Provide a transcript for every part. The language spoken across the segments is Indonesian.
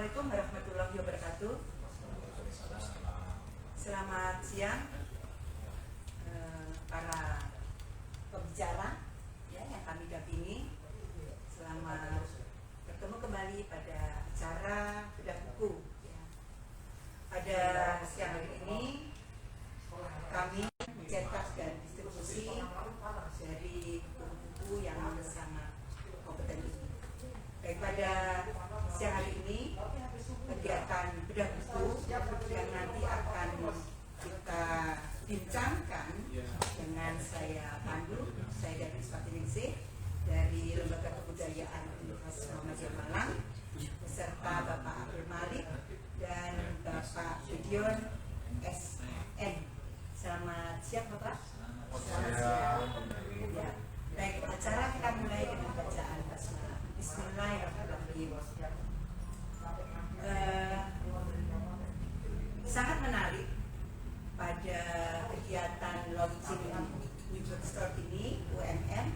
Assalamualaikum warahmatullahi wabarakatuh. Selamat siang para pembicara ya, yang kami dampingi. Selamat bertemu kembali pada acara bedah buku ya. Pada siang hari ini kami mencetak dan distribusi dari buku-buku yang sangat kompeten ini. Baik, pada siang hari ini kegiatan bedah buku yang nanti akan kita bincangkan dengan saya Pandu, saya dari Iswatiningsih dari Lembaga Kebudayaan Universitas Muhammadiyah Malang, beserta Bapak Abdul Malik dan Bapak Gideon SN. Selamat siang Bapak. Selamat siang. Ya. Baik, acara kita mulai dengan bacaan basmalah. Bismillahirrahmanirrahim. Sangat menarik pada kegiatan launching New Bookstore ini, UMM,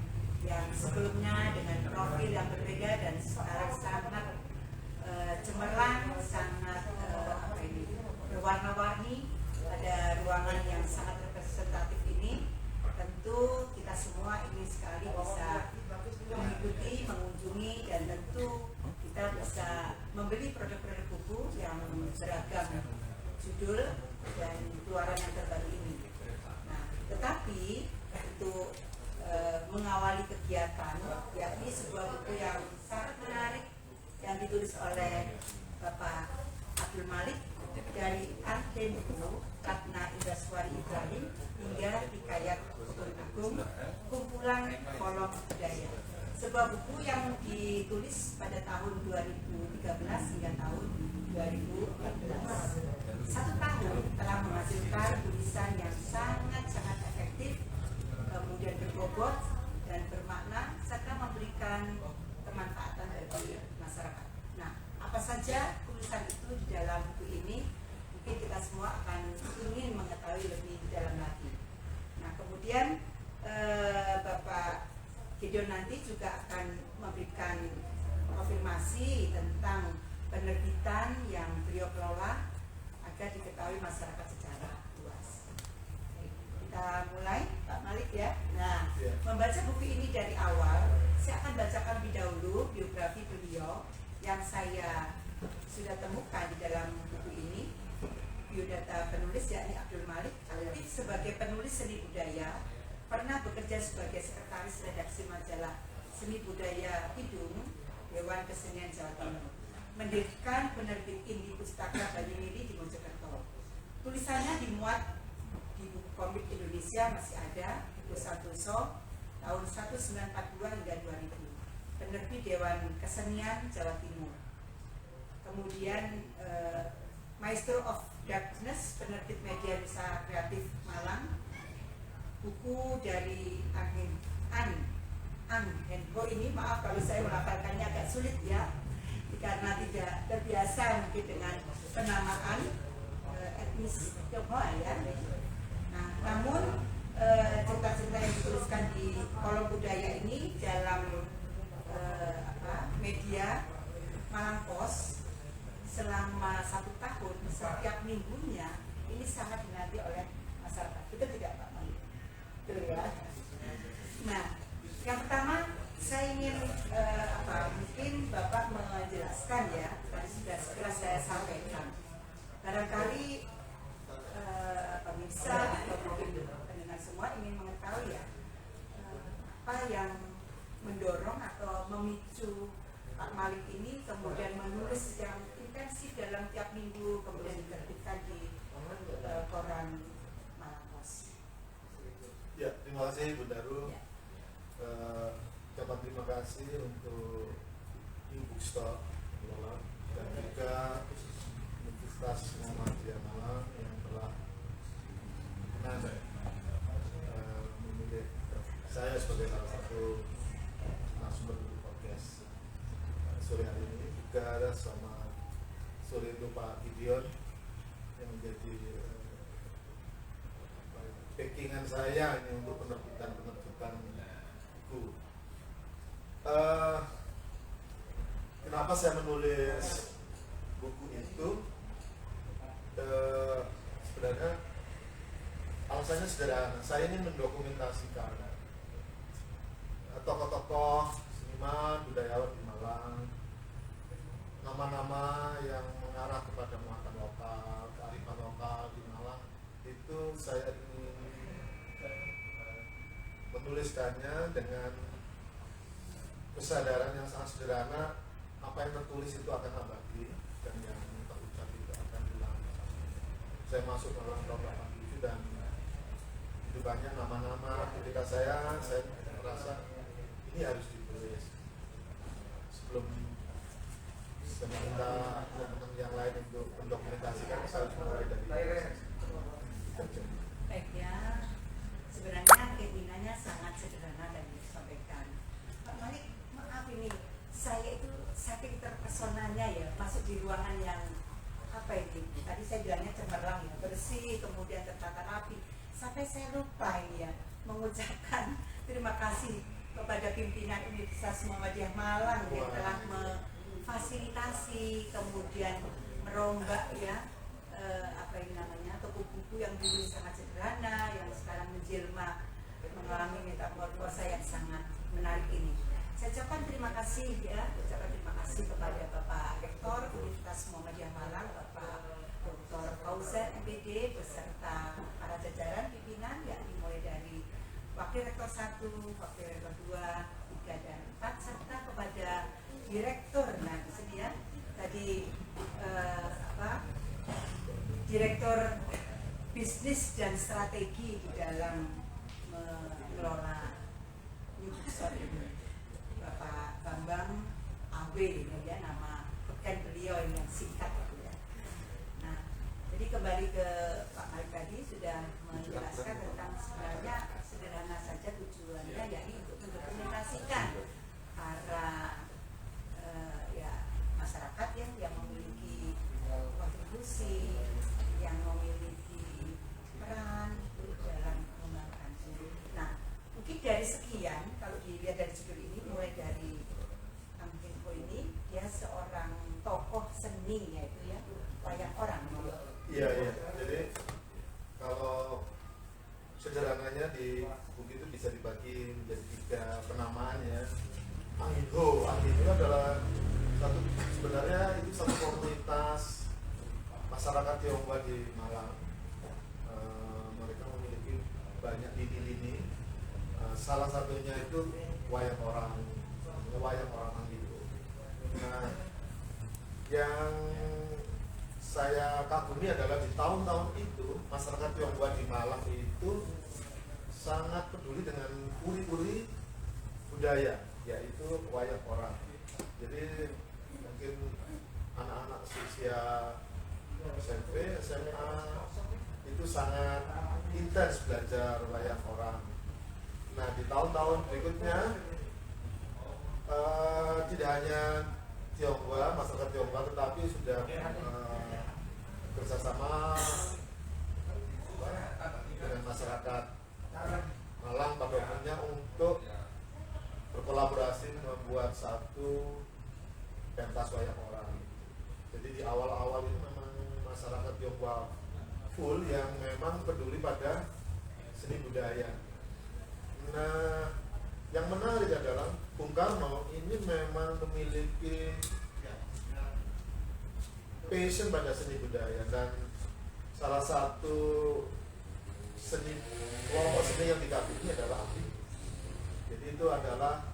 yang sebelumnya dengan profil yang berbeda dan sekarang sangat cemerlang, sangat berwarna-warni pada ruangan yang sangat representatif ini. Tentu kita semua ingin sekali bisa mengikuti, mengunjungi, dan tentu kita bisa membeli produk-produk buku yang beragam judul dan keluaran yang terbaru ini. Nah, tetapi untuk mengawali kegiatan, yakni sebuah buku yang sangat menarik yang ditulis oleh Bapak Abdul Malik dari Antembu, Ratna Indraswari Ibrahim hingga Hikayat Kebun Agung, kumpulan kolom budaya. Sebuah buku yang ditulis pada tahun 2013 hingga tahun 2014. 1 tahun telah menghasilkan tulisan yang sangat-sangat efektif, kemudian berbobot dan bermakna, serta memberikan kemanfaatan bagi masyarakat. Nah, apa saja tulisan itu di dalam buku ini? Mungkin kita semua akan ingin mengetahui lebih dalam lagi. Nah, kemudian Bapak Gideon nanti juga akan memberikan konfirmasi tentang penerbitan yang beliau kelola agar diketahui masyarakat secara luas. Kita mulai, Pak Malik ya. Nah, membaca buku ini dari awal, saya akan bacakan lebih dahulu biografi beliau yang saya sudah temukan di dalam buku ini. Biodata penulis yakni Abdul Malik, aktif sebagai penulis seni budaya, pernah bekerja sebagai sekretaris redaksi majalah Seni Budaya Kidung, Dewan Kesenian Jawa Timur, mendirikan penerbit Indi Pustaka Banyumili di Mojokerto. Tulisannya dimuat di buku komik Indonesia Masih Ada, buku Santoso, tahun 1942 hingga 2000, penerbit Dewan Kesenian Jawa Timur. Kemudian Maestro of Darkness, penerbit Media Nusa Kreatif Malang, buku dari Henko ini, maaf kalau saya melafalkannya agak sulit ya, karena tidak terbiasa mungkin dengan penamaan etnis Tionghoa ya. Nah, namun cerita-cerita yang dituliskan di kolom budaya ini dalam media Malang Post selama 1 tahun, setiap minggunya ini sangat dinanti oleh masyarakat. Betul tidak Pak Malik? Betul ya. Nah, yang pertama saya ingin mungkin Bapak menjelaskan ya, tadi sudah segera saya sampaikan. Barangkali pemirsa atau mungkin pendengar semua ingin mengetahui ya, apa yang mendorong atau memicu Pak Malik ini kemudian menulis yang intensif dalam tiap minggu, kemudian diterbitkan di koran Malang Post. Ya, terima kasih Bu Daru. Ya. Ucapan terima kasih untuk New Bookstore dan juga Universitas Muhammadiyah Malang yang telah memilih saya sebagai salah satu narasumber di podcast sore hari ini. Juga ada sama sore itu Pak Gideon yang menjadi backingan saya ini untuk penerbitan buku. Kenapa saya menulis buku itu sebenarnya alasannya sederhana. Saya ingin mendokumentasikan tokoh-tokoh seniman budayawan di Malang, nama-nama yang mengarah kepada muatan lokal, kearifan lokal di Malang. Itu saya ingin menuliskannya dengan kesadaran yang sangat sederhana. Apa yang tertulis itu akan abadi dan yang terucap itu akan hilang. Saya masuk dalam tahun 87 dan itu banyak nama-nama. Ketika saya merasa ini harus ditulis. Sebelum saya minta teman-teman yang lain untuk mendokumentasikan, saya harus mulai dari Baik ya, sebenarnya keinginannya sangat sederhana dan disampaikan. Pak Malik, maaf ini, saya itu saking terpesonanya ya, masuk di ruangan yang apa ini, tadi saya bilangnya cemerlang ya, bersih, kemudian tertata rapi, sampai saya lupa ini ya, mengucapkan terima kasih kepada pimpinan Universitas Muhammadiyah Malang yang telah memfasilitasi, kemudian merombak ya, apa ini namanya, toko buku yang dulu sangat sederhana, yang sekarang menjelma mengalami metamorfosa yang sangat menarik ini. Saya ucapkan terima kasih ya, kepada Bapak Rektor Universitas Muhammadiyah Malang, Bapak Dr. Fauzan MPD beserta para jajaran pimpinan, yakni mulai dari Wakil Rektor 1, Wakil Rektor 2, 3, dan 4, serta kepada Direktur, nah disini ya, tadi Direktur Bisnis dan Strategi di dalam mengelola New Bookstore ini, Bapak Bambang AB ya, nama bukan beliau yang singkat ya. Nah, jadi kembali ke Pak Malik tadi sudah menjelaskan tentang sebenarnya sederhana saja tujuannya, yakni untuk mendokumentasikan para ya masyarakat yang memiliki kontribusi, yang memiliki peran dalam mengembangkan. Nah, mungkin dari sekian, kalau dilihat dari judul ini, mulai dari Angkinko ini, dia seorang tokoh seni, yaitu ya wayang orang. Iya. Jadi kalau sederhananya di buku itu bisa dibagi menjadi 3 penamaan ya. Angkinko itu adalah sebenarnya itu satu komunitas masyarakat Tionghoa di Malang. Mereka memiliki banyak lini-lini. Salah satunya itu wayang orang Angkinko. Nah, yang saya kagumi adalah di tahun-tahun itu masyarakat Tionghoa di Malang itu sangat peduli dengan uri-uri budaya, yaitu wayang orang. Jadi mungkin anak-anak usia SMP, SMA itu sangat intens belajar wayang orang. Nah, di tahun-tahun berikutnya tidak hanya Tionghoa, masyarakat Tionghoa, tetapi sudah bersama dengan masyarakat Malang pada umumnya untuk berkolaborasi membuat satu pentas wayang orang. Jadi di awal-awal itu memang masyarakat Tionghoa full yang memang peduli pada seni budaya. Nah, yang menarik adalah Bung Karno ini memang memiliki passion pada seni budaya, dan salah satu kelompok seni yang dikagumi adalah Angkinko. Jadi itu adalah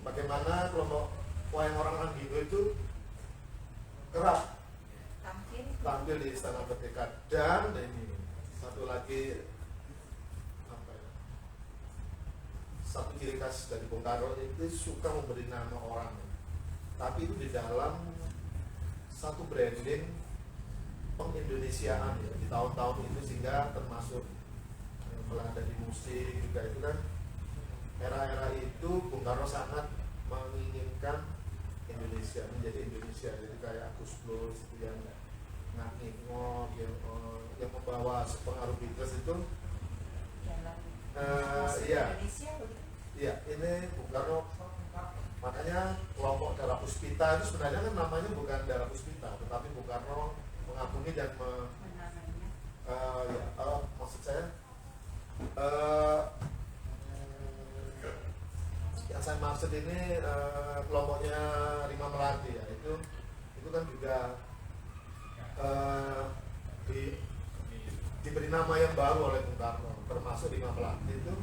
bagaimana kelompok wayang orang Angkinko itu kerap tampil di Istana Merdeka. Dan ini satu lagi satu ciri khas dari Bung Karno itu suka memberi nama orang, tapi itu di dalam satu branding pengindonesiaan ya, di tahun-tahun itu, sehingga termasuk melanda di musik juga. Itu kan era-era itu Bung Karno sangat menginginkan Indonesia menjadi Indonesia. Jadi kayak Agus Blos itu yang ngakningok, yang membawa pengaruh Beatles itu iya, ini Bung Karno Makanya kelompok Darah Puspita itu sebenarnya kan namanya bukan Darah Puspita, tetapi Bung Karno mengagumi dan maksud saya yang saya maksud ini kelompoknya Rima Melati ya, itu kan juga diberi nama yang baru oleh Bung Karno, termasuk Rima Melati itu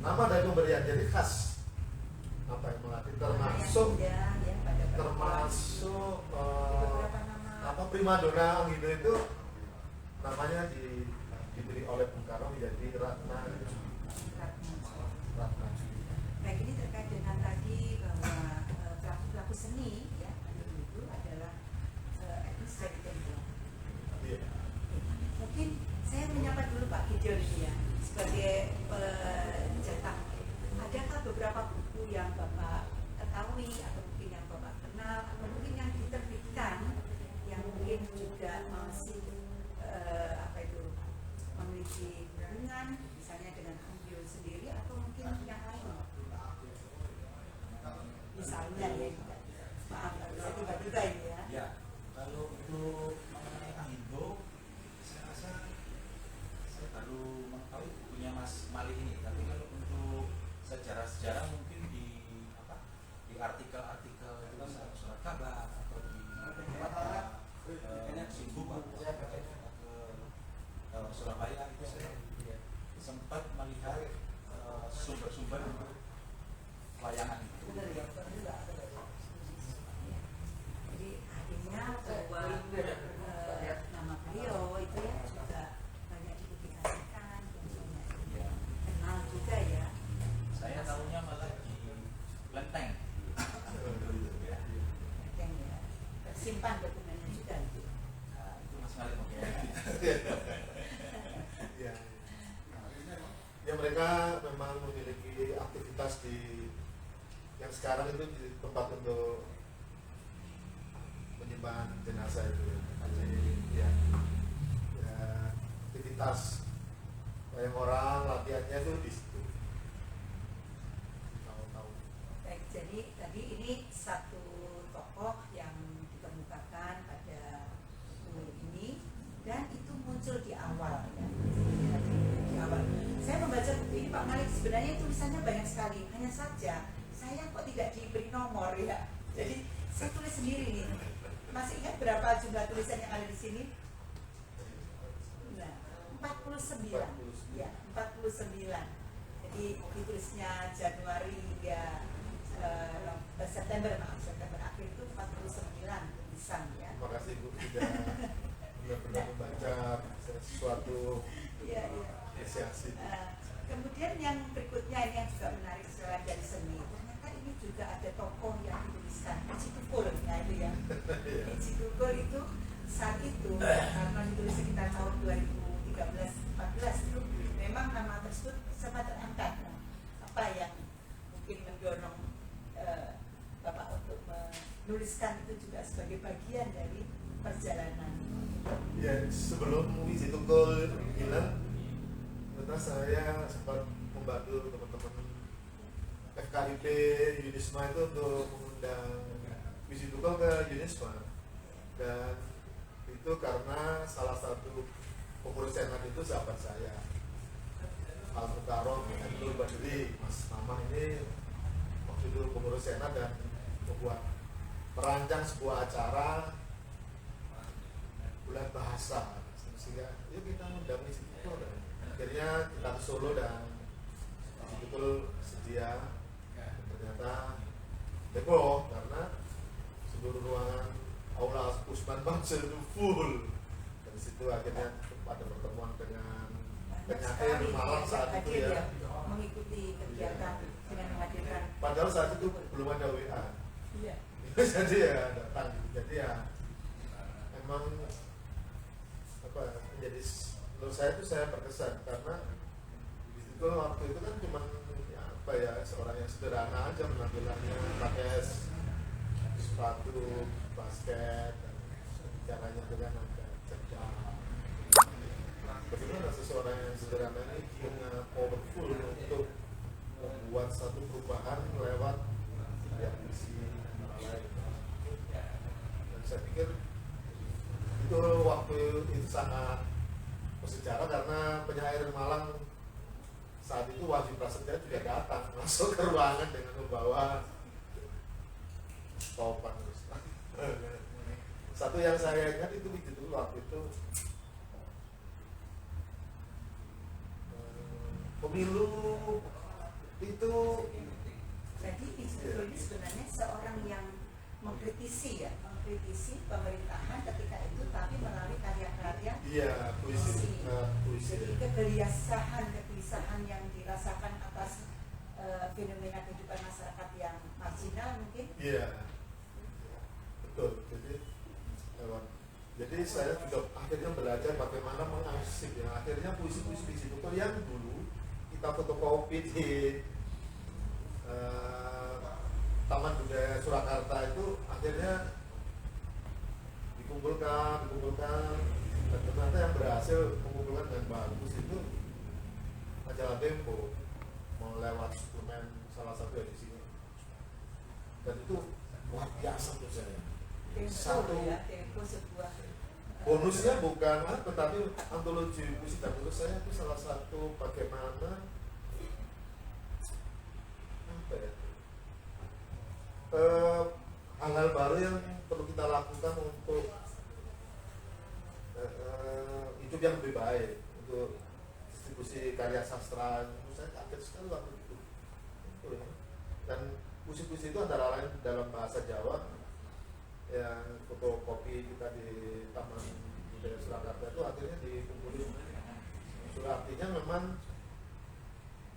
nama dari pemberian, jadi khas apa yang Melati, termasuk primadona Anggino itu namanya diberi oleh Bung Karno menjadi Ratna. Baik, ini terkait dengan tadi bahwa pelaku seni ya itu adalah etnis dari Tempo. Mungkin saya menyapa dulu Pak Gideon ini ya sebagai pencetak. Adakah beberapa buku yang Bapak ketahui atau mungkin yang Bapak kenal atau mungkin yang diterbitkan yang mungkin juga masih memiliki hubungan misalnya dengan Anggio sendiri atau mungkin yang lain? Misalnya ya, maaf bisa tiba-tiba ini ya. Ya, kalau untuk mengenai Anggio, saya rasa saya baru mengetahui bukunya Mas Mali ini. Tapi kalau untuk sejarah-sejarah mungkin di artikel-artikel surat kabar atau di Singgung ke Surabaya itu saya sempat melihat sumber-sumber layangan itu. Jadi artinya bahwa nama beliau itu ya juga banyak dipublikasikan, Ya. kenal juga ya. Saya tahunya malah di Lenteng. Ya. Yang ya tersimpan dokumennya juga itu. Nah, itu Mas Malik mungkin. Ya mereka memang memiliki aktivitas yang sekarang itu di tempat untuk penyembahan jenazah itu. Jadi ya aktivitas banyak orang latihannya itu di situ. Tahu-tahu. Baik, jadi tadi ini satu tokoh yang dikemukakan pada buku ini dan itu muncul di awal ya. Di awal. Saya membaca buku ini Pak Malik, sebenarnya tulisannya banyak sekali, hanya saja saya kok tidak diberi nomor ya. Jadi saya tulis sendiri nih. Masih ingat berapa jumlah tulisan yang ada di sini? Nah, 49. Ya, 49. Jadi ditulisnya Januari hingga September akhir itu 49 tulisan ya. Terima kasih Bu sudah benar-benar membaca sesuatu apresiasi. Kemudian yang berikutnya ini yang juga menarik selain dari seni, ternyata ini juga ada tokoh yang dituliskan Iji Tukul ya itu ya. Iji Tukul itu saat itu karena ditulis sekitar tahun 2013-14 itu memang nama tersebut sempat terangkat. Nah, apa yang mungkin mendorong Bapak untuk menuliskan itu juga sebagai bagian dari perjalanan? Ya sebelum Iji Tukul hilang, karena saya sempat membantu teman-teman FKIP Unisma itu untuk mengundang Iji Tukul ke Unisma, dan itu karena salah satu pengurus senat itu sahabat saya, Al Mukarrom Abdul Badri, Mas Mama ini waktu itu pengurus senat dan merancang sebuah acara bulan bahasa, sehingga yuk kita mengundang Iji Tukul. Akhirnya kita ke Solo dan betul sedia, ternyata heboh karena seluruh ruangan aula Usman Bangsa itu full. Dari situ akhirnya pada pertemuan dengan penyair Malang saat itu ya, mengikuti kegiatan dengan menghadirkan. padahal saat itu belum ada WA. Iya. Jadi ya datang gitu. Jadi ya emang menjadi, menurut saya itu saya terkesan karena itu waktu itu kan cuma seorang yang sederhana aja penampilannya, pakai sepatu basket dan caranya dengan agak cerdas. Bagaimana seseorang yang sederhana ini punya powerful untuk membuat satu perubahan lewat itu sangat bersejarah karena penyair Malang saat itu Wahyu Prasetya juga datang masuk ke ruangan dengan membawa topan. Satu yang saya ingat itu dulu waktu itu pemilu itu. Jadi Ijazul ini sebenarnya seorang yang mengkritisi pemerintahan ketika itu, tapi melalui karya-karya puisi. Jadi kegelisahan yang dirasakan atas fenomena kehidupan masyarakat yang marginal mungkin. Iya, betul. Jadi saya juga akhirnya belajar bagaimana mengarsip ya. Akhirnya puisi-puisi di situ yang dulu kita fotokopi di Taman Budaya Surakarta itu akhirnya dikumpulkan dan ternyata yang berhasil mengumpulkan dengan bagus itu majalah Tempo mau lewat suplemen salah satu edisinya, dan itu luar biasa tuh saya. Tempo sebuah Bonusnya bukan tetapi antologi puisi, dan menurut saya itu salah satu bagaimana hal-hal baru yang perlu kita lakukan untuk hidup yang lebih baik, untuk distribusi karya sastra. Saya kaget sekali waktu itu. Dan puisi-puisi itu antara lain dalam bahasa Jawa yang fotokopi kita di Taman Budaya Surakarta itu akhirnya dikumpulin. Artinya memang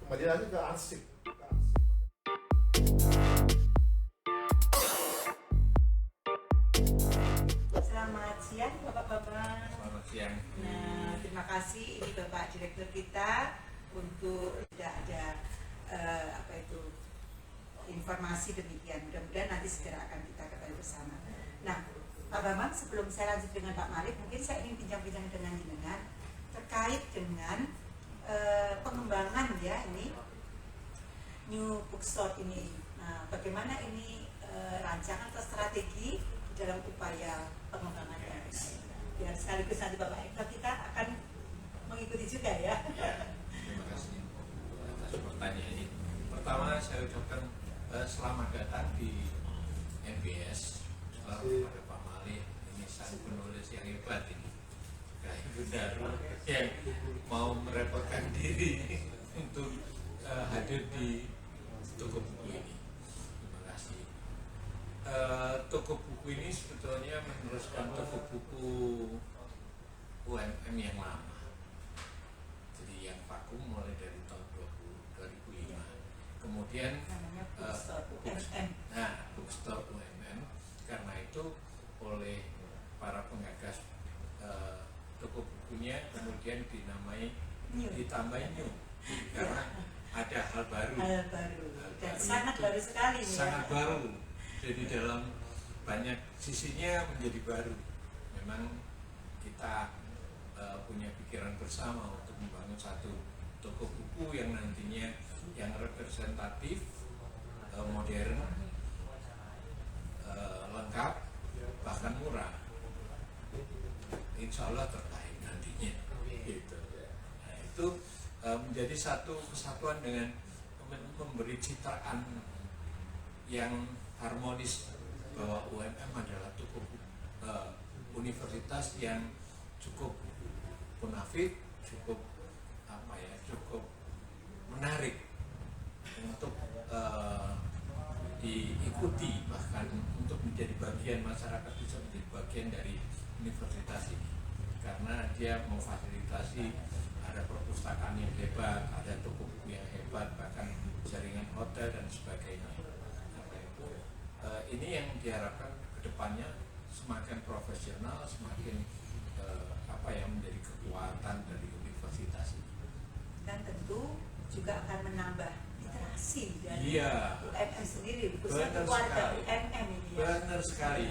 kembali lagi ke arsip. Selamat siang Bapak-bapak. Selamat siang. Nah, terima kasih ini Bapak Direktur kita untuk tidak ada informasi demikian. Mudah-mudahan nanti segera akan kita ketahui bersama. Nah, Pak Bambang, sebelum saya lanjut dengan Pak Malik, mungkin saya ingin bincang-bincang dengan jenengan terkait dengan pengembangan ya ini New Bookstore ini. Nah, bagaimana ini rancangan atau strategi dalam upaya pengembangan ini? Biar sekaligus nanti Bapak Ektor kita akan mengikuti juga ya. Terima kasih atas pertanyaan ini. Pertama saya ucapkan selamat datang di NBS. Kepada Pak Malik, ini sang penulis yang hebat ini, kayak Gundaru yang mau merepotkan diri untuk hadir di toko buku ini. Terima kasih. Toko buku ini sebetulnya meneruskan toko buku UMM yang lama. Jadi yang vakum mulai dari tahun 2005. Kemudian Bookstore UMM, karena itu oleh para pengagas toko bukunya kemudian dinamai ditambahin New karena ada hal baru. Dan sangat baru sekali nih. Sangat baru. Jadi dalam banyak sisinya menjadi baru. Memang kita punya pikiran bersama untuk membangun satu toko buku yang nantinya yang representatif, modern, lengkap, bahkan murah. Insya Allah terbaik nantinya. Gitu. Nah, itu menjadi satu kesatuan dengan memberi citraan yang harmonis bahwa UMM adalah toko universitas yang cukup bonafit, cukup cukup menarik untuk diikuti, bahkan untuk menjadi bagian masyarakat bisa menjadi bagian dari universitas ini, karena dia memfasilitasi ada perpustakaan yang hebat, ada toko buku yang hebat, bahkan jaringan hotel dan sebagainya. Ini yang diharapkan kedepannya semakin profesional, semakin menjadi kekuatan dari universitas ini. Dan tentu juga akan menambah literasi dari UMM sendiri, khususnya keluarga UMM ini ya. Benar sekali.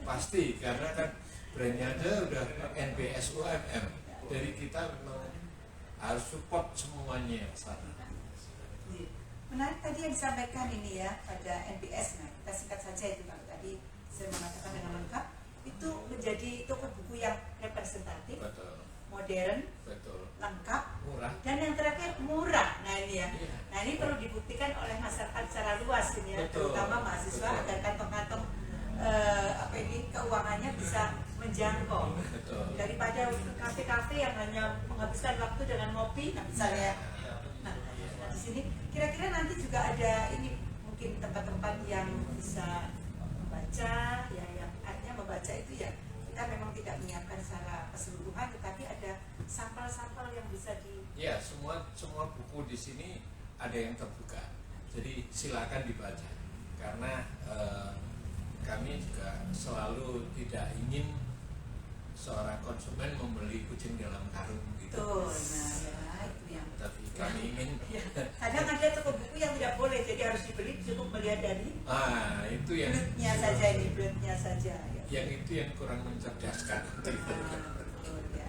Pasti, karena kan brandnya aja udah NBS UMM. Dari kita memang harus support semuanya sana. Menarik tadi yang disampaikan ini ya pada NBS. Nah, kita singkat saja itu kalau tadi saya mengatakan dengan lengkap itu menjadi toko buku yang representatif, betul, modern, betul, lengkap, murah. dan yang terakhir murah. Nah ini ya, Iya. nah ini perlu dibuktikan oleh masyarakat secara luas ini ya, Betul. terutama mahasiswa Betul. agar kantong-kantong keuangannya bisa menjangkau Betul. daripada kafe-kafe yang hanya menghabiskan waktu dengan ngopi, nah misalnya. Nah, di sini kira-kira nanti juga ada ini mungkin tempat-tempat yang bisa membaca, ya yang artinya membaca itu ya kita memang tidak menyiapkan secara keseluruhan, tetapi ada sampel-sampel yang bisa di. Ya, semua buku di sini ada yang terbuka. Jadi silakan dibaca. Karena kami juga selalu tidak ingin seorang konsumen membeli kucing dalam karung gitu. Betul, nah ya itu yang. Tapi kami ingin Ya, kadang ada toko buku yang tidak boleh, jadi harus dibeli, cukup melihat dari itu yang blurnya saja, ini blurnya saja. Ya. yang itu yang kurang mencerdaskan. Betul, ya.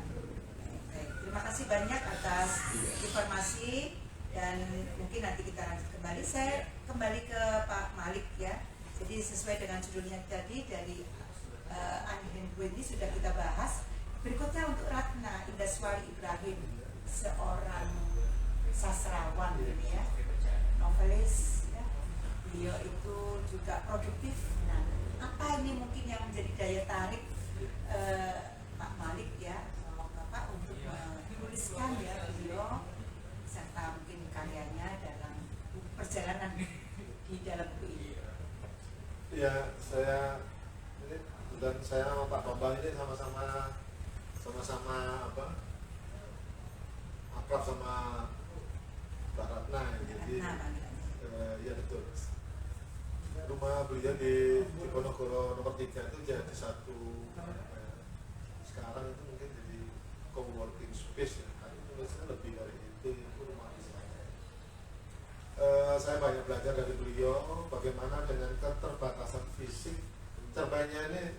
Baik, terima kasih banyak atas informasi dan mungkin nanti kita lanjut kembali. Saya kembali ke Pak Malik ya. Jadi sesuai dengan judulnya tadi dari Anne ini sudah kita bahas. Berikutnya untuk Ratna Indaswari Ibrahim, seorang sastrawan ini ya, novelis ya. Beliau itu juga produktif. Nah, apa ini mungkin yang menjadi daya tarik Pak Malik ya, Bapak untuk menuliskan ya beliau serta mungkin karyanya dalam perjalanan di dalam buku ini. Ya, saya ini dan saya sama Pak Bambang ini sama-sama apa? Akrab sama Mbak Ratna ya. Jadi ya betul. Rumah beliau di Diponegoro nomor 3 itu jadi satu sekarang itu mungkin jadi co-working space ya. Kan tulisnya lebih dari itu rumah saya. Saya banyak belajar dari beliau bagaimana dengan keterbatasan fisik terbanyak ini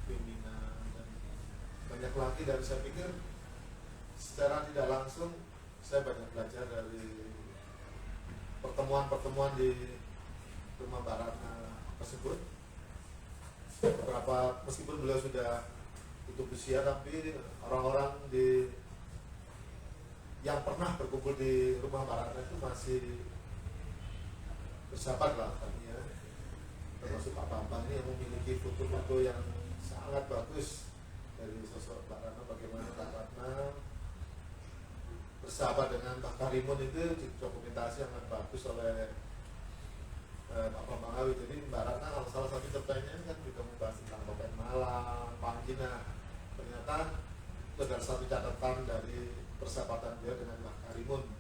pimpinan dan banyak lagi, dan saya pikir secara tidak langsung saya banyak belajar dari pertemuan-pertemuan di rumah Mbak Ratna tersebut. Beberapa meskipun beliau sudah tutup usia, tapi orang-orang yang pernah berkumpul di rumah Mbak Ratna itu masih bersahabat lah kami ya. Termasuk Pak Bambang ini yang memiliki foto-foto yang sangat bagus dari sosok Mbak Ratna, bagaimana Mbak Ratna bersahabat dengan Mbak Karimun itu dokumentasi yang sangat bagus oleh Pak Bambang Awi. Jadi Mbak Ratna kalau salah satu cerpennya kan juga membahas tentang Topeng Malang, Panjina. Ternyata itu adalah satu catatan dari persahabatan dia dengan Mbak Karimun,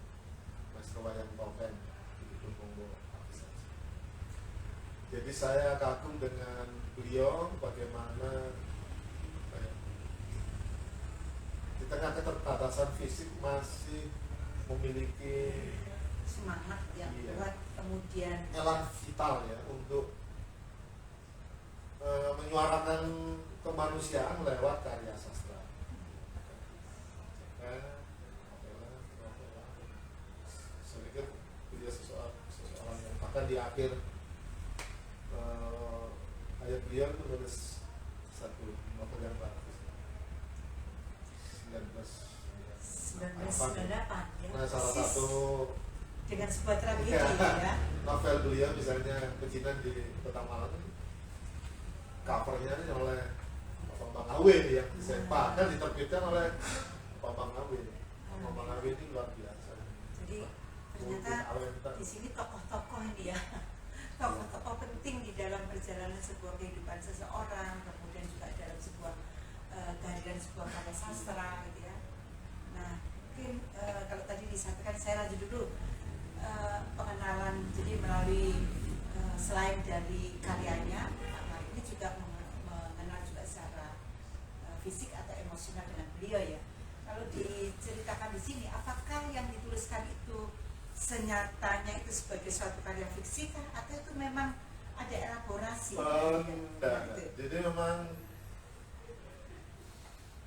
Maestro Wayang Topeng di Ponorogo. Jadi saya kagum dengan beliau bagaimana di tengah keterbatasan fisik masih memiliki Semangat yang Iya. kuat, kemudian elan vital ya untuk menyuarakan kemanusiaan lewat karya sastra. Saya pikir dia seseorang yang bahkan di akhir ayat beliau itu menulis satu novel yang bagus 1998 ya. Nah, salah persis satu dengan sebuah tragedi Iya. ya. novel beliau misalnya Pecinan di Kota Malang, covernya ini oleh Pak Bambang Awe yang bahkan diterbitkan oleh Pak Bambang Awe. Pak Bambang Awe ini luar biasa. Jadi ternyata di sini tokoh-tokoh ini ya, tokoh-tokoh penting di dalam perjalanan sebuah kehidupan seseorang, kemudian juga dalam sebuah kehadiran sebuah karya sastra gitu ya. Nah mungkin kalau tadi disampaikan, saya lanjut dulu pengenalan. Jadi melalui selain dari karyanya, Pak Malik ini juga mengenal juga secara fisik atau emosional dengan beliau ya. Kalau diceritakan di sini, apakah yang dituliskan itu senyatanya itu sebagai suatu karya fiksi kah, atau itu memang ada elaborasi? Jadi memang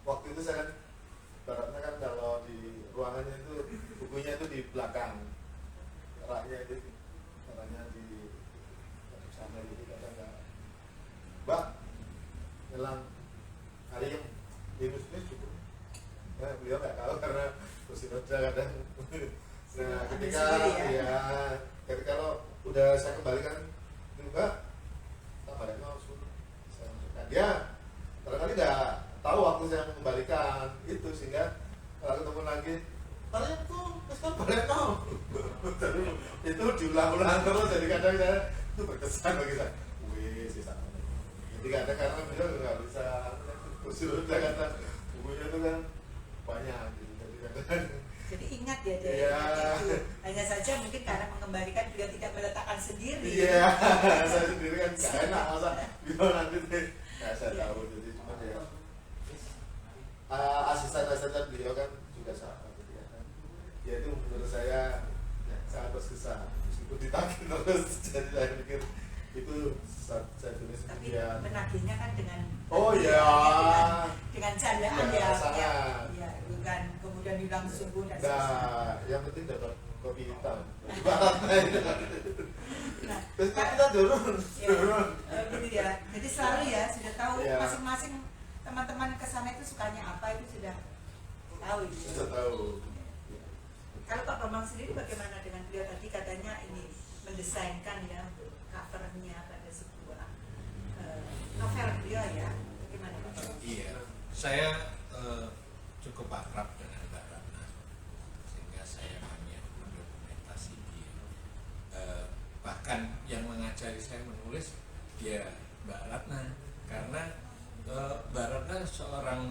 waktu itu saya kan baratnya kan kalau di ruangannya itu bukunya itu di belakang, raknya itu caranya di sana, jadi kadang nggak kadang-kadang. Nah, ketika sendiri ya. kalau udah saya kembalikan juga, Pak Reno saya masukkan. Dia barangkali nggak tahu waktu saya mengembalikan itu, sehingga kalau ketemu lagi, Pak Reno, Pak Reno, itu diulang-ulang terus. Jadi kadang saya itu berkesan bagi saya. Wih, sih sama. Jadi kadang karena beliau nggak bisa usul, kata bukunya itu kan banyak. Jadi kadang Jadi ingat ya, jadi Iya. ingat itu. Hanya saja mungkin karena mengembalikan juga tidak meletakkan sendiri. Iya, saya sendiri kan gak enak masa beliau nanti deh. Nah, saya Iya. tahu, jadi cuma ya asisten-asisten beliau kan juga sama gitu ya kan. Ya itu menurut saya sangat berkesan meskipun ditagih terus. Jadi saya pikir itu saya tulis Tapi kemudian. menagihnya kan dengan Oh ya, dengan candaan Ya, ya, sangat. ya, bukan kemudian bilang sungguh dan Nah, yang penting dapat kopi hitam. Nah, Terus kita turun. ya, gitu ya. Jadi selalu ya sudah tahu Ya. masing-masing teman-teman kesana itu sukanya apa, itu sudah tahu gitu. Sudah tahu. Kalau Pak Bambang sendiri bagaimana dengan beliau tadi katanya ini mendesainkan ya untuk covernya pada sebuah novel beliau ya, bagaimana Pak? Iya, saya cukup akrab dengan Mbak Ratna, sehingga saya banyak mendokumentasi dia. Bahkan yang mengajari saya menulis ya Mbak Ratna, karena Mbak Ratna seorang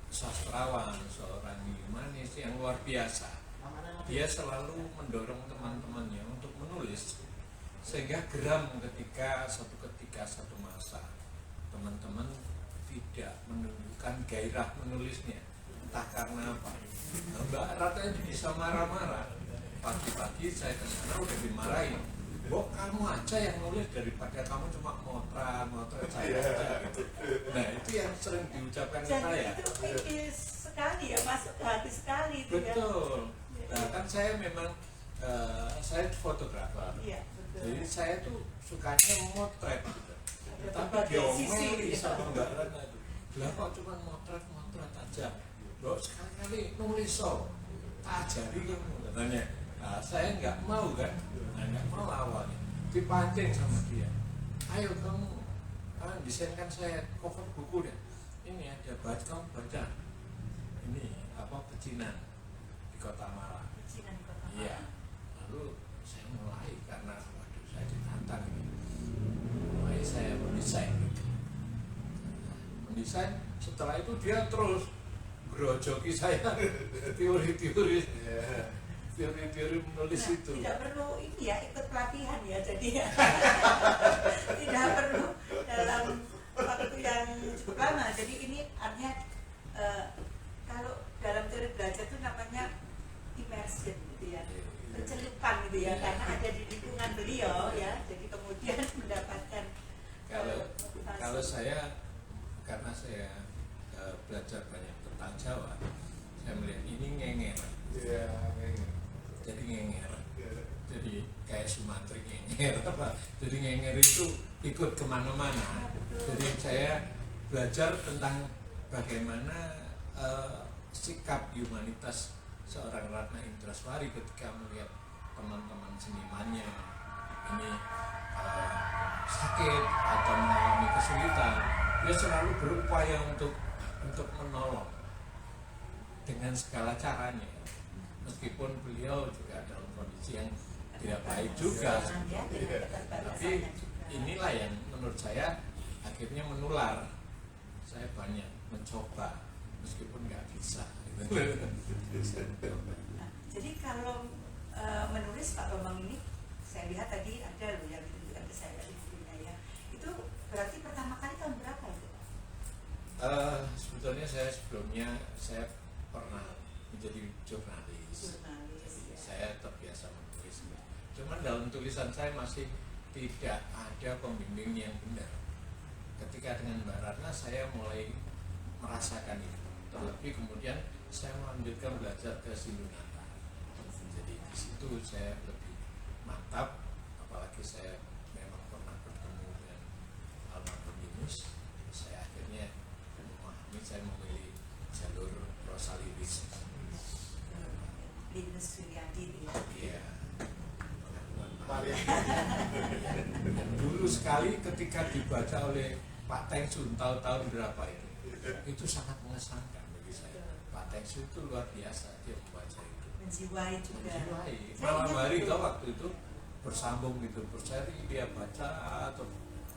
sastrawan, seorang humanis yang luar biasa. Dia selalu mendorong teman-temannya untuk menulis, sehingga geram ketika satu masa teman-teman tidak menunjukkan gairah menulisnya, entah karena apa. Nah, Mbak Ratna itu bisa marah-marah. Pagi-pagi saya ke sana udah dimarahin. Bok, kamu aja yang nulis daripada kamu cuma motret saya aja gitu. Nah, itu yang sering diucapkan ke Dan saya. itu tipis sekali ya, masuk ke hati sekali itu ya. Betul. Nah, kan saya memang saya fotografer. Iya, betul. Jadi saya tuh sukanya motret gitu. Ada Tapi berbagai sisi, diomeli gitu. sama Mbak Ratna itu. Lah kok cuma motret aja. Loh sekali-kali nulis so. Tak ajari kamu katanya. Nah, saya nggak mau kan. Nah, nggak mau awalnya. Dipancing sama dia. Ayo kamu desainkan saya cover buku deh. Ini ada baca, kamu baca. Ini apa pecinan di Kota Malang. Pecinan Kota Malang. Iya. Lalu saya mulai karena waduh saya ditantang ini. Mulai saya mendesain. Mendesain, setelah itu dia terus grojoki saya teori-teori menulis Nah, itu. tidak perlu ini ya, ikut pelatihan ya, jadi ya. Tidak perlu dalam waktu yang cukup lama. Jadi ini artinya kalau dalam teori belajar itu namanya immersion gitu ya, pencelupan gitu ya, karena ada di lingkungan beliau ya, jadi kemudian mendapatkan motivasi. Kalau saya, karena saya belajar banyak tentang Jawa, saya melihat ini ngenger. Iya, Jadi ngenger. Jadi kayak Sumatera ngenger apa? Jadi ngenger itu ikut kemana-mana. Jadi saya belajar tentang bagaimana sikap humanitas seorang Ratna Indraswari ketika melihat teman-teman senimannya ini sakit atau mengalami kesulitan, dia selalu berupaya untuk menolong dengan segala caranya. Meskipun beliau juga dalam kondisi yang tidak baik juga, tapi inilah yang menurut saya akhirnya menular. Saya banyak mencoba meskipun nggak bisa. Nah, jadi kalau menulis Pak Bambang ini, saya lihat tadi ada loh yang ditunjukkan ke saya di bukunya ya. Itu berarti pertama kali tahun berapa itu Pak? Sebetulnya saya sebelumnya saya pernah menjadi jurnalis. Jurnalis, ya. Saya terbiasa menulis. Cuman dalam tulisan saya masih tidak ada pembimbing yang benar. Ketika dengan Mbak Ratna saya mulai merasakan itu. Terlebih kemudian saya melanjutkan belajar ke Sindunata. Jadi di situ saya lebih mantap, apalagi saya memang pernah bertemu dengan almarhum Yunus. Saya akhirnya memahami, saya memilih jalur prosaliris. Dulu sekali ketika dibaca oleh Pak Tengsun tahun berapa itu sangat mengesankan bagi saya. Pak Tengsun itu luar biasa, dia membaca itu. Menjiwai juga. Menjiwai. Saya Malam ingat hari itu. itu waktu itu bersambung gitu, berseri dia baca atau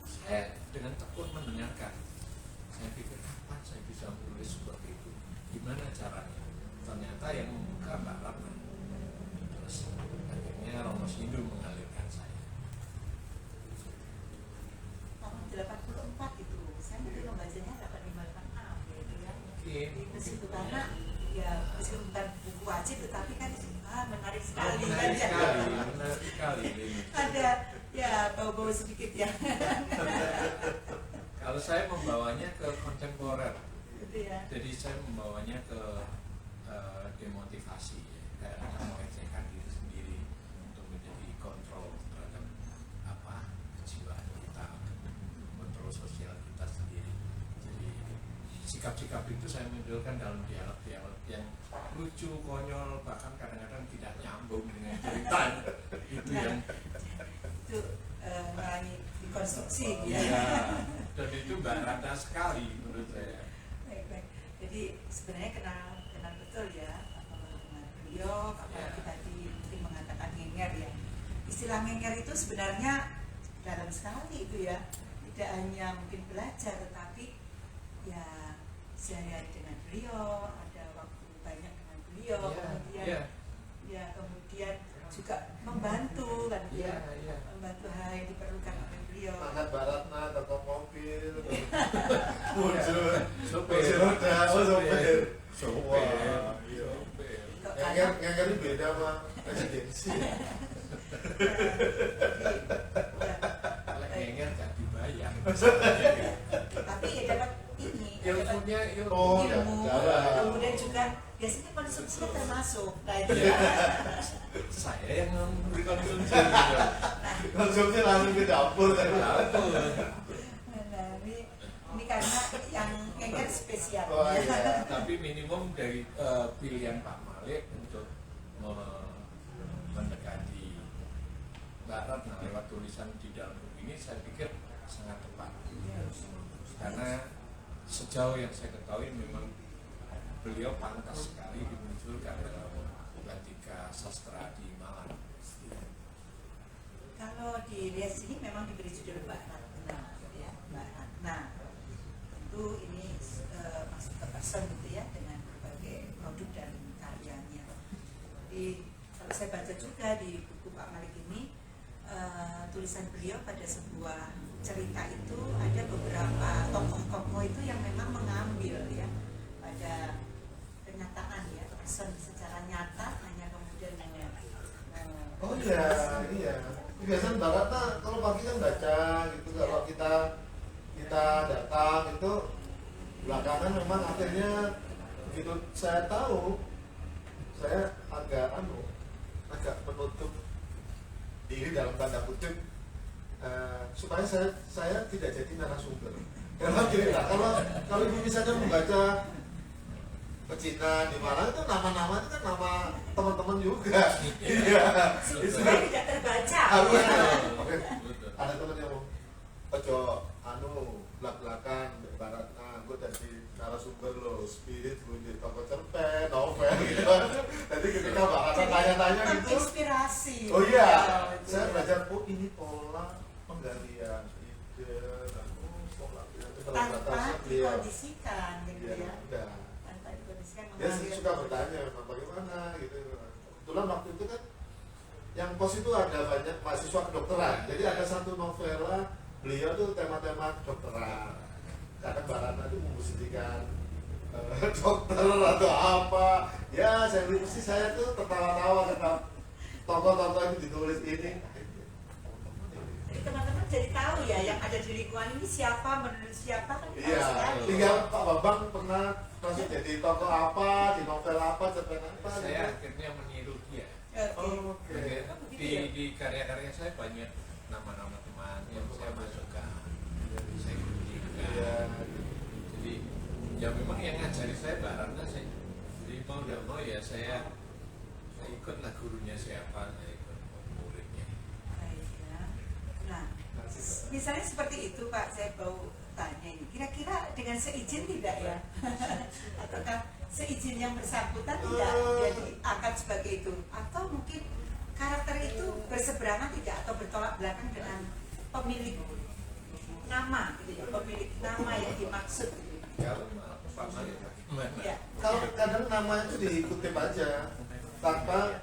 saya dengan tekun mendengarkan. Saya pikir kapan saya bisa menulis seperti itu? Gimana caranya? Ternyata yang membuka Mbak Ratna. Terus akhirnya Romo Sindu mengalirkan saya. Tahun 84 itu, saya mungkin membacanya 858A gitu ya. Mungkin. Meskipun karena ya meskipun bukan buku wajib tetapi kan menarik sekali kan Menarik ya. sekali, menarik sekali. Ada ya bau-bau sedikit ya. Kalau saya membawanya ke kontemporer, Gitu ya. jadi saya membawanya ke demotivasi, ya. Kayak mengekspresikan diri sendiri untuk menjadi kontrol terhadap kejiwaan kita, kontrol sosial kita sendiri. Jadi sikap-sikap itu saya munculkan dalam dialog-dialog yang lucu, konyol, bahkan kadang-kadang tidak nyambung dengan cerita. Itu yang Itu melalui dikonstruksi ya. iya, dan itu Mbak Ratna sekali menurut saya. Baik. Jadi sebenarnya kenal betul ya dengan beliau, apalagi tadi mungkin mengatakan ngenger ya. Istilah ngenger itu sebenarnya dalam sekali itu ya. Tidak hanya mungkin belajar tetapi ya sehari-hari dengan beliau, ada waktu banyak dengan beliau, kemudian juga membantu kan membantu hal yang diperlukan oleh beliau. Angkat Mbak Ratna, toko mobil, Sopir. Wah, iya. Ngenger ini beda sama presidensi. Kalau ngenger nggak dibayar. Tapi ya dapat ini Ilmunya Oh, ilmu, dapat. kemudian juga biasanya konsumsinya termasuk. Nah, itu Iya. ya. Saya yang memberi konsumsi gitu. Konsumsi langsung ke dapur. Dapur. Nah, ini karena yang ngenger spesial. Oh, iya. Tapi minimum dari pilihan Pak Malik untuk mendekati Mbak Ratna lewat tulisan di dalam buku ini, saya pikir sangat tepat. Karena sejauh yang saya ketahui memang beliau pantas sekali dimunculkan dalam Batika Sastra di Malang. Kalau dilihat sini memang diberi judul Mbak Ratna, ya, Mbak Ratna. Tentu ini masuk ke person gitu ya dengan berbagai produk dan karyanya. Jadi kalau saya baca juga di buku Pak Malik ini tulisan beliau pada sebuah cerita itu ada beberapa tokoh-tokoh itu yang memang mengambil ya pada kenyataan ya person secara nyata hanya kemudian Oh iya. Biasanya Mbak Ratna kalau pagi kan baca gitu, kalau kita datang itu belakangan memang akhirnya begitu saya tahu saya agak menutup diri dalam tanda kutip supaya saya tidak jadi narasumber. Karena gini lah, kalau ibu misalnya membaca pecinan di Malang itu nama-nama itu kan nama teman-teman juga. Iya. supaya tidak terbaca. Ada teman yang mau ojo belak-belakan Baratna, gue jadi narasumber lo, spirit lo di toko cerpen, novel gitu. Jadi ketika Mbak Ratna tanya-tanya gitu, inspirasi. oh iya, Gitu saya ya. belajar, oh ini pola penggalian ide, dan pola Tanpa dikondisikan gitu Iya, ya. udah. Tanpa dikondisikan Dia mengalir. suka bertanya memang bagaimana gitu. Kebetulan waktu itu kan yang pos itu ada banyak mahasiswa kedokteran. Jadi ada satu novela beliau tuh tema-tema kedokteran. Kadang Mbak Ratna itu memposisikan dokter atau apa. Ya saya tuh tertawa-tawa kata tokoh-tokoh itu ditulis ini. Jadi teman-teman jadi tahu ya yang ada di lingkungan ini siapa menurut siapa kan tahu Iya, sekali. tinggal Pak Bambang pernah masuk jadi tokoh apa, di novel apa, cerpen apa. Saya gitu. akhirnya meniru dia. Oh, oke. Di karya-karya saya banyak nama-nama teman yang saya masukkan, saya ikuti juga. Iya. Jadi ya memang yang ngajari saya Mbak Ratna sih. Jadi mau tidak mau ya saya ikutlah gurunya siapa, saya ikut muridnya. Baik ya. misalnya seperti itu Pak, saya mau tanya ini, kira-kira dengan seizin tidak ya? Ataukah seizin yang bersangkutan tidak dia diangkat sebagai itu? Atau mungkin karakter itu berseberangan tidak atau bertolak belakang dengan pemilik nama gitu ya, pemilik nama yang dimaksud gitu. Kalau Pak Malik Ya. Kalau kadang nama itu dikutip aja tanpa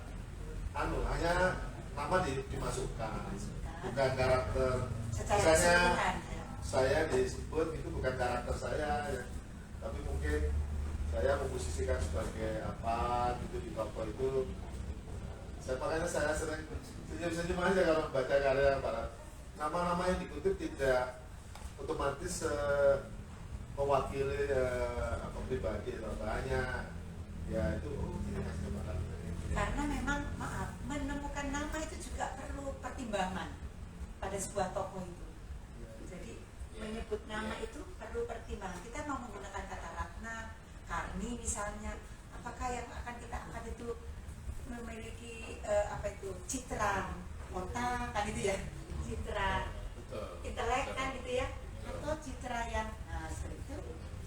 hanya nama dimasukkan, bukan karakter. Secara Misalnya keseluruhan ya. saya disebut itu bukan karakter saya, ya. Tapi mungkin saya memposisikan sebagai apa gitu di toko itu. Makanya saya sering senyum-senyum aja kalau baca karya para nama-nama yang dikutip tidak otomatis mewakili apa pribadi atau hanya ya itu ini hasil bakal Karena memang maaf, menemukan nama itu juga perlu pertimbangan pada sebuah tokoh itu. Jadi menyebut nama itu perlu pertimbangan. Kita mau menggunakan kata Ratna, Karni misalnya, apakah yang akan kita angkat itu memiliki citra kota kan itu ya, citra intelek kan gitu ya, atau citra yang seperti itu.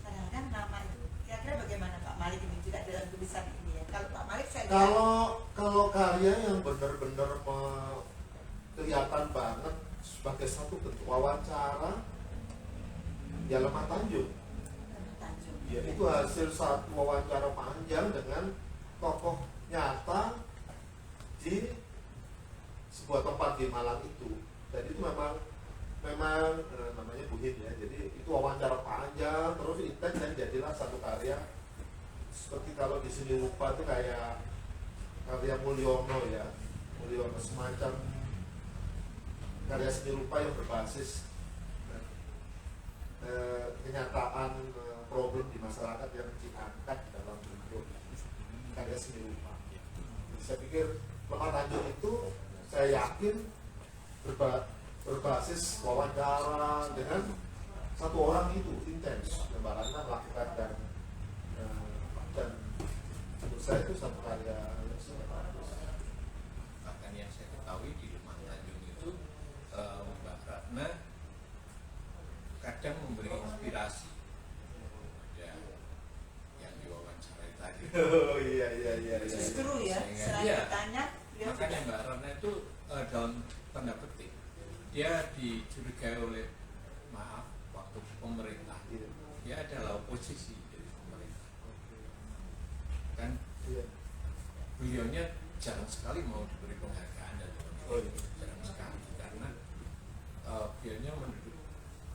Kadang-kadang nama itu kira-kira bagaimana Pak Malik ini juga dalam tulisan ini ya. Kalau Pak Malik saya lihat kalau karya yang benar-benar kelihatan banget sebagai satu bentuk wawancara ya Lemah Tanjung. Tanjung. Ya, itu hasil satu wawancara panjang dengan tokoh nyata di sebuah tempat di Malang itu. Jadi itu memang namanya Buhit ya. Jadi itu wawancara panjang terus intens dan jadilah satu karya. Seperti kalau di sini lupa itu kayak karya Mulyono ya. Mulyono semacam karya seni rupa yang berbasis kenyataan problem di masyarakat yang diangkat dalam bentuk karya seni rupa. Jadi saya pikir Lemah Tanjung itu saya yakin berbasis wawancara dengan satu orang itu intens yang Ratna melakukan dan menurut saya itu satu karya yang sangat bagus. Bahkan yang saya ketahui di Lemah Tanjung itu Mbak Ratna kadang memberi inspirasi ya, yang diwawancarai tadi. Oh iya. justru ya, Sehingga selain dia- bertanya beliau Makanya juga Mbak Ratna itu dalam tanda petik dia dicurigai oleh waktu pemerintah Iya. dia adalah oposisi dari pemerintah kan Iya. beliaunya jarang sekali mau diberi penghargaan dan Oh, iya. jarang sekali karena beliaunya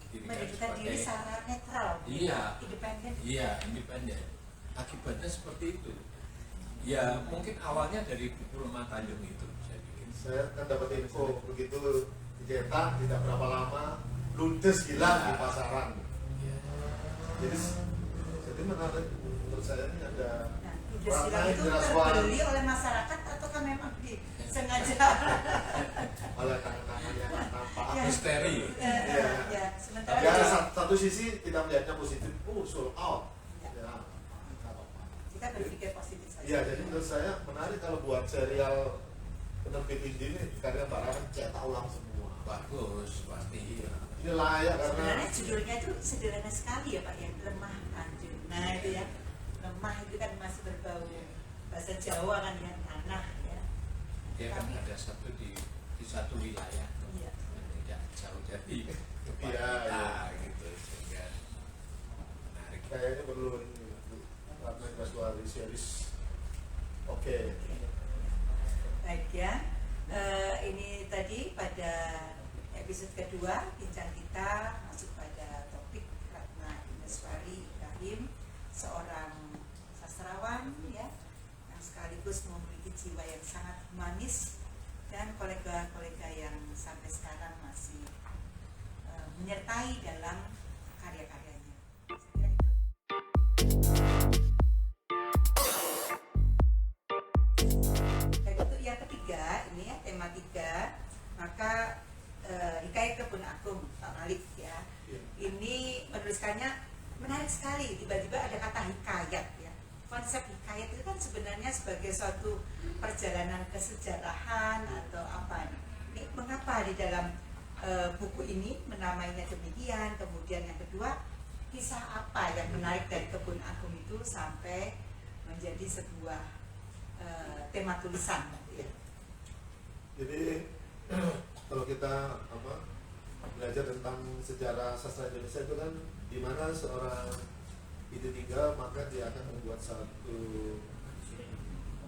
dirikan menjadikan diri sebagai secara netral, Iya. independen. iya independen. Akibatnya seperti itu. Ya mungkin awalnya dari buku Lemah Tanjung itu saya bikin. Saya kan dapat info begitu dicetak tidak berapa lama ludes hilang di pasaran. Ya. Jadi menarik menurut saya ini ada Nah, Indra itu Indra Suara terbeli oleh masyarakat ataukah memang disengaja? oleh tangan-tangan yang nampak. Ya. Misteri. Iya. Ya, sementara Ya itu satu sisi kita melihatnya positif, sold out. Ya. Ya, nggak apa-apa. kita berpikir positif saja. Iya, jadi menurut saya menarik kalau buat serial penerbit indie ini karya Mbak Ratna cetak ulang semua. Bagus pasti. Ini layak karena Sebenarnya judulnya itu sederhana sekali ya Pak, yang Lemah Tanjung. Nah itu ya, lemah itu kan masih berbau bahasa Jawa kan ya, tanah ya. Dia kan Kami- ada satu di satu wilayah Iya. tidak jauh dari Iya, gitu sehingga menarik. kayaknya perlu ini Ratna Indra series. Oke. Baik ya, ini tadi pada episode kedua bincang kita masuk pada topik Ratna Indaswari Ibrahim, seorang sastrawan ya yang sekaligus memiliki jiwa yang sangat humanis dan kolega-kolega yang sampai sekarang masih menyertai dalam karya-karyanya. Saya kira itu. Dan untuk yang ketiga, ini ya tema 3, maka Hikayat Kebun Agung Pak Malik ya. Iya. Ini menuliskannya menarik sekali, tiba-tiba ada kata hikayat ya. Konsep hikayat itu kan sebenarnya sebagai suatu perjalanan kesejarahan atau apa. Ini mengapa di dalam buku ini menamainya demikian. Kemudian yang kedua, kisah apa yang menarik dari Kebun Agung itu sampai menjadi sebuah tema tulisan. Ya. Jadi kalau kita belajar tentang sejarah sastra Indonesia itu kan di mana seorang itu tinggal maka dia akan membuat satu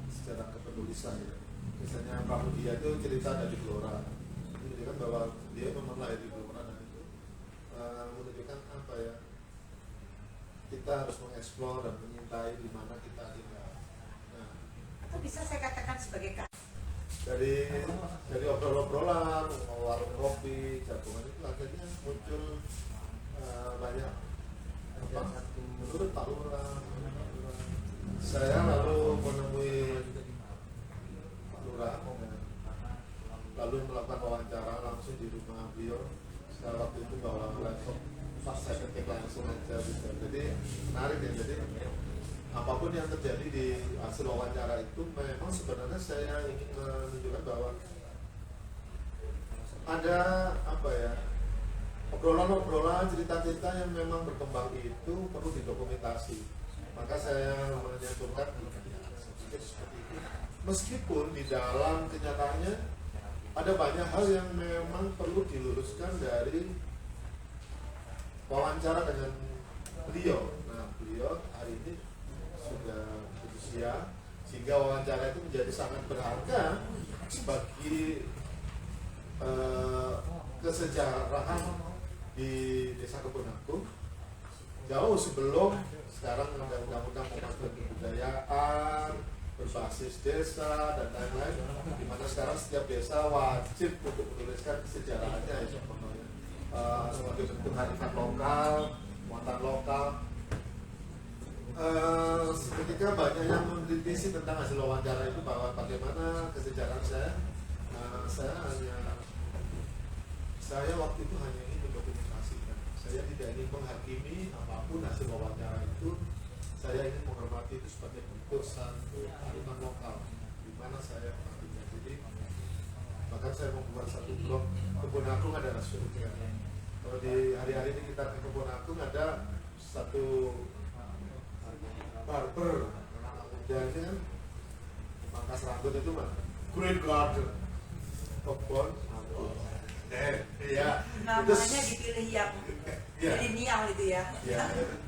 sejarah kepenulisan ya. Misalnya Pramudia itu cerita dari Blora, itu menunjukkan bahwa dia memang lahir di Blora, dan itu menunjukkan apa ya, kita harus mengeksplor dan menyintai di mana kita tinggal. Nah, Atau bisa saya katakan sebagai dari obrolan-obrolan, warung kopi, jagungan itu akhirnya muncul banyak menurut Pak Lurah. Saya lalu menemui Pak Lurah, lalu melakukan wawancara langsung di rumah beliau. Setelah waktu itu bawa laptop, pas saya ketik langsung aja bisa. Jadi menarik ya. Jadi apapun yang terjadi di hasil wawancara itu memang sebenarnya saya ingin menunjukkan bahwa ada obrolan-obrolan, cerita-cerita yang memang berkembang itu perlu didokumentasi. Maka saya menyentuhkan seperti itu. Meskipun di dalam kenyataannya ada banyak hal yang memang perlu diluruskan dari wawancara dengan beliau. Nah, beliau hari ini sudah berusia, sehingga wawancara itu menjadi sangat berharga sebagai kesejarahan di Desa Kebun Agung jauh sebelum sekarang ada undang-undang pembangunan kebudayaan berbasis desa dan lain-lain, di mana sekarang setiap desa wajib untuk menuliskan kesejarahannya ya, sebagai bentuk kearifan lokal, muatan lokal. Ketika banyak yang mengkritisi tentang hasil wawancara itu bahwa bagaimana kesejarahan saya waktu itu hanya ingin mendokumentasikan. Saya tidak ingin menghakimi apapun hasil wawancara itu. Saya ingin menghormati itu sebagai bentuk satu kearifan lokal di mana saya bekerja. Jadi bahkan saya membuat satu blog Kebun Agung adalah surga. Kalau di hari-hari ini kita ke Kebun Agung ada satu barber dan ini kan pangkas rambut itu mah Green Garden kebun ya namanya dipilih yang milenial itu ya.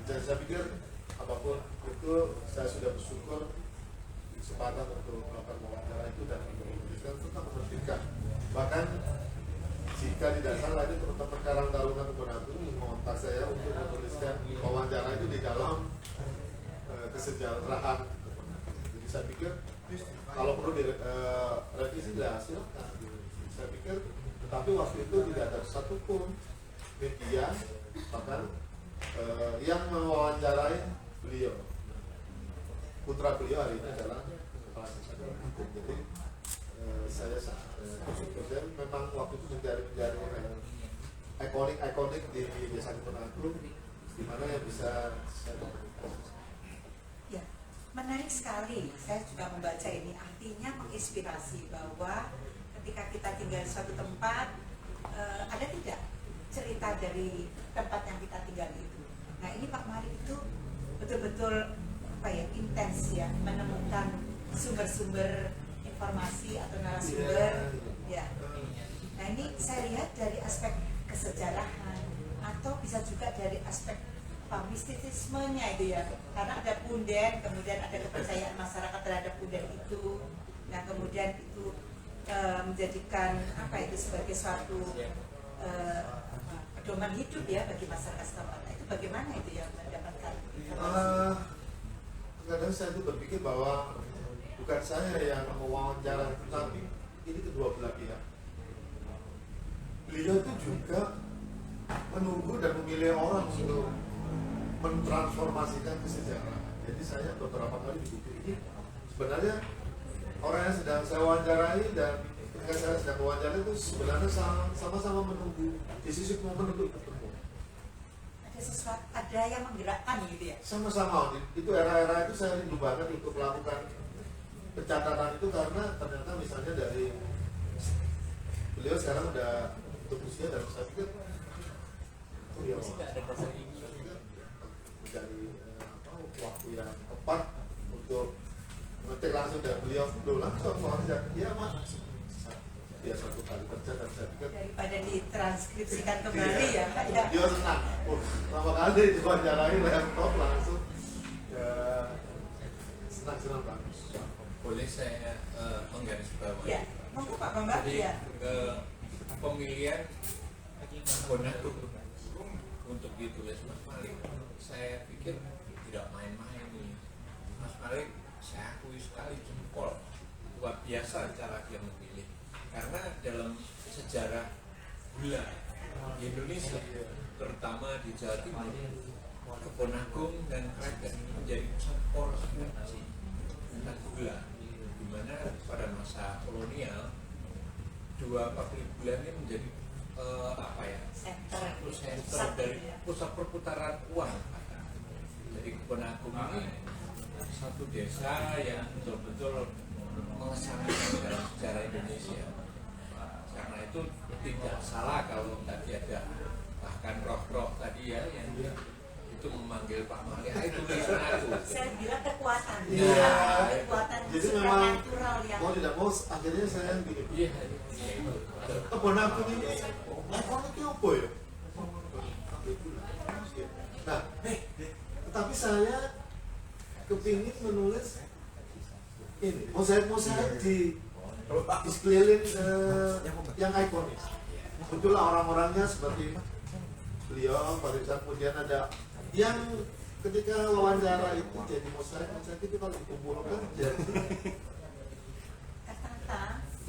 Dan saya pikir apapun itu saya sudah bersyukur kesempatan untuk melakukan wawancara itu dan menuliskan tetap mementingkan. Bahkan jika tidak salah ini teman-teman Karang Taruna Kebun Agung mengontak saya untuk menuliskan wawancara itu di dalam kesejahteraan. Jadi saya pikir kalau perlu direvisi silahkan. Saya pikir, tetapi waktu itu tidak ada satupun media bahkan yang mewawancarai beliau. Putra beliau hari ini adalah kepala desa Kebun Agung. Jadi saya bersyukur dan memang waktu itu menjadi ikonik di Desa Kebun Agung, di mana yang bisa saya komunikasi. Ya, menarik sekali. Saya juga membaca ini, artinya menginspirasi bahwa ketika kita tinggal di suatu tempat, ada tidak cerita dari tempat yang kita tinggal itu. Nah, ini Pak Mari itu betul-betul intens ya, menemukan sumber-sumber informasi atau narasumber. Ya. Nah, ini saya lihat dari aspek kesejarahan atau bisa juga dari aspek mistisismenya itu ya, karena ada punden, kemudian ada kepercayaan masyarakat terhadap punden itu. Nah, kemudian itu menjadikan itu sebagai suatu pedoman hidup ya bagi masyarakat setempat. Itu bagaimana itu ya mendapatkan informasi? Kadang saya itu berpikir bahwa bukan saya yang mewawancara, tetapi ini kedua belah pihak. Beliau itu juga menunggu dan memilih orang untuk mentransformasikan kesejahteraan. Jadi saya beberapa kali di buku ini sebenarnya orang yang sedang saya wawancarai dan ketika saya sedang wawancara itu sebenarnya sama-sama menunggu di sisi momen untuk bertemu. Ada sesuatu, ada yang menggerakkan gitu ya? Sama-sama, itu era-era itu saya rindu banget untuk melakukan pencatatan itu, karena ternyata misalnya dari beliau sekarang udah untuk usia dan saya pikir ya menjadi waktu yang tepat untuk mengetik langsung dari beliau langsung soalnya dia mah dia satu kali kerja dan saya pikir daripada ditranskripsikan kembali ya Pak ya. dia senang pertama kali diwawancarai laptop langsung ya senang bagus. Boleh saya menggarisbawahi? Ya, monggo Pak Bambang. Jadi Ya. pemilihan Bonagung untuk ditulis Mas Malik, saya pikir tidak main-main nih. Mas Malik, saya akui sekali jempol luar biasa cara dia memilih. Karena dalam sejarah gula di Indonesia, terutama di Jawa Timur, Bonagung dan Kragan menjadi pusat produksi tentang gula, di mana pada masa kolonial dua pabrik gula ini menjadi center dari pusat perputaran uang. Jadi Bonagung ini satu desa yang betul-betul mengesankan dalam sejarah Indonesia. Karena itu tidak salah kalau tadi ada bahkan roh-roh tadi ya yang itu memanggil Pak Malik, itu tulisan aku. Saya bilang kekuatan. Iya. Kekuatan Jadi memang supranatural yang mau tidak mau akhirnya saya gini. Iya. Bonagung ini orangnya apa ya? Nah, tetapi saya kepingin menulis ini mosaik di sekeliling yang ikonis. Muncullah orang-orangnya seperti beliau, pada saat kemudian ada yang ketika wawancara itu jadi mosaik itu kalau dikumpulkan jadi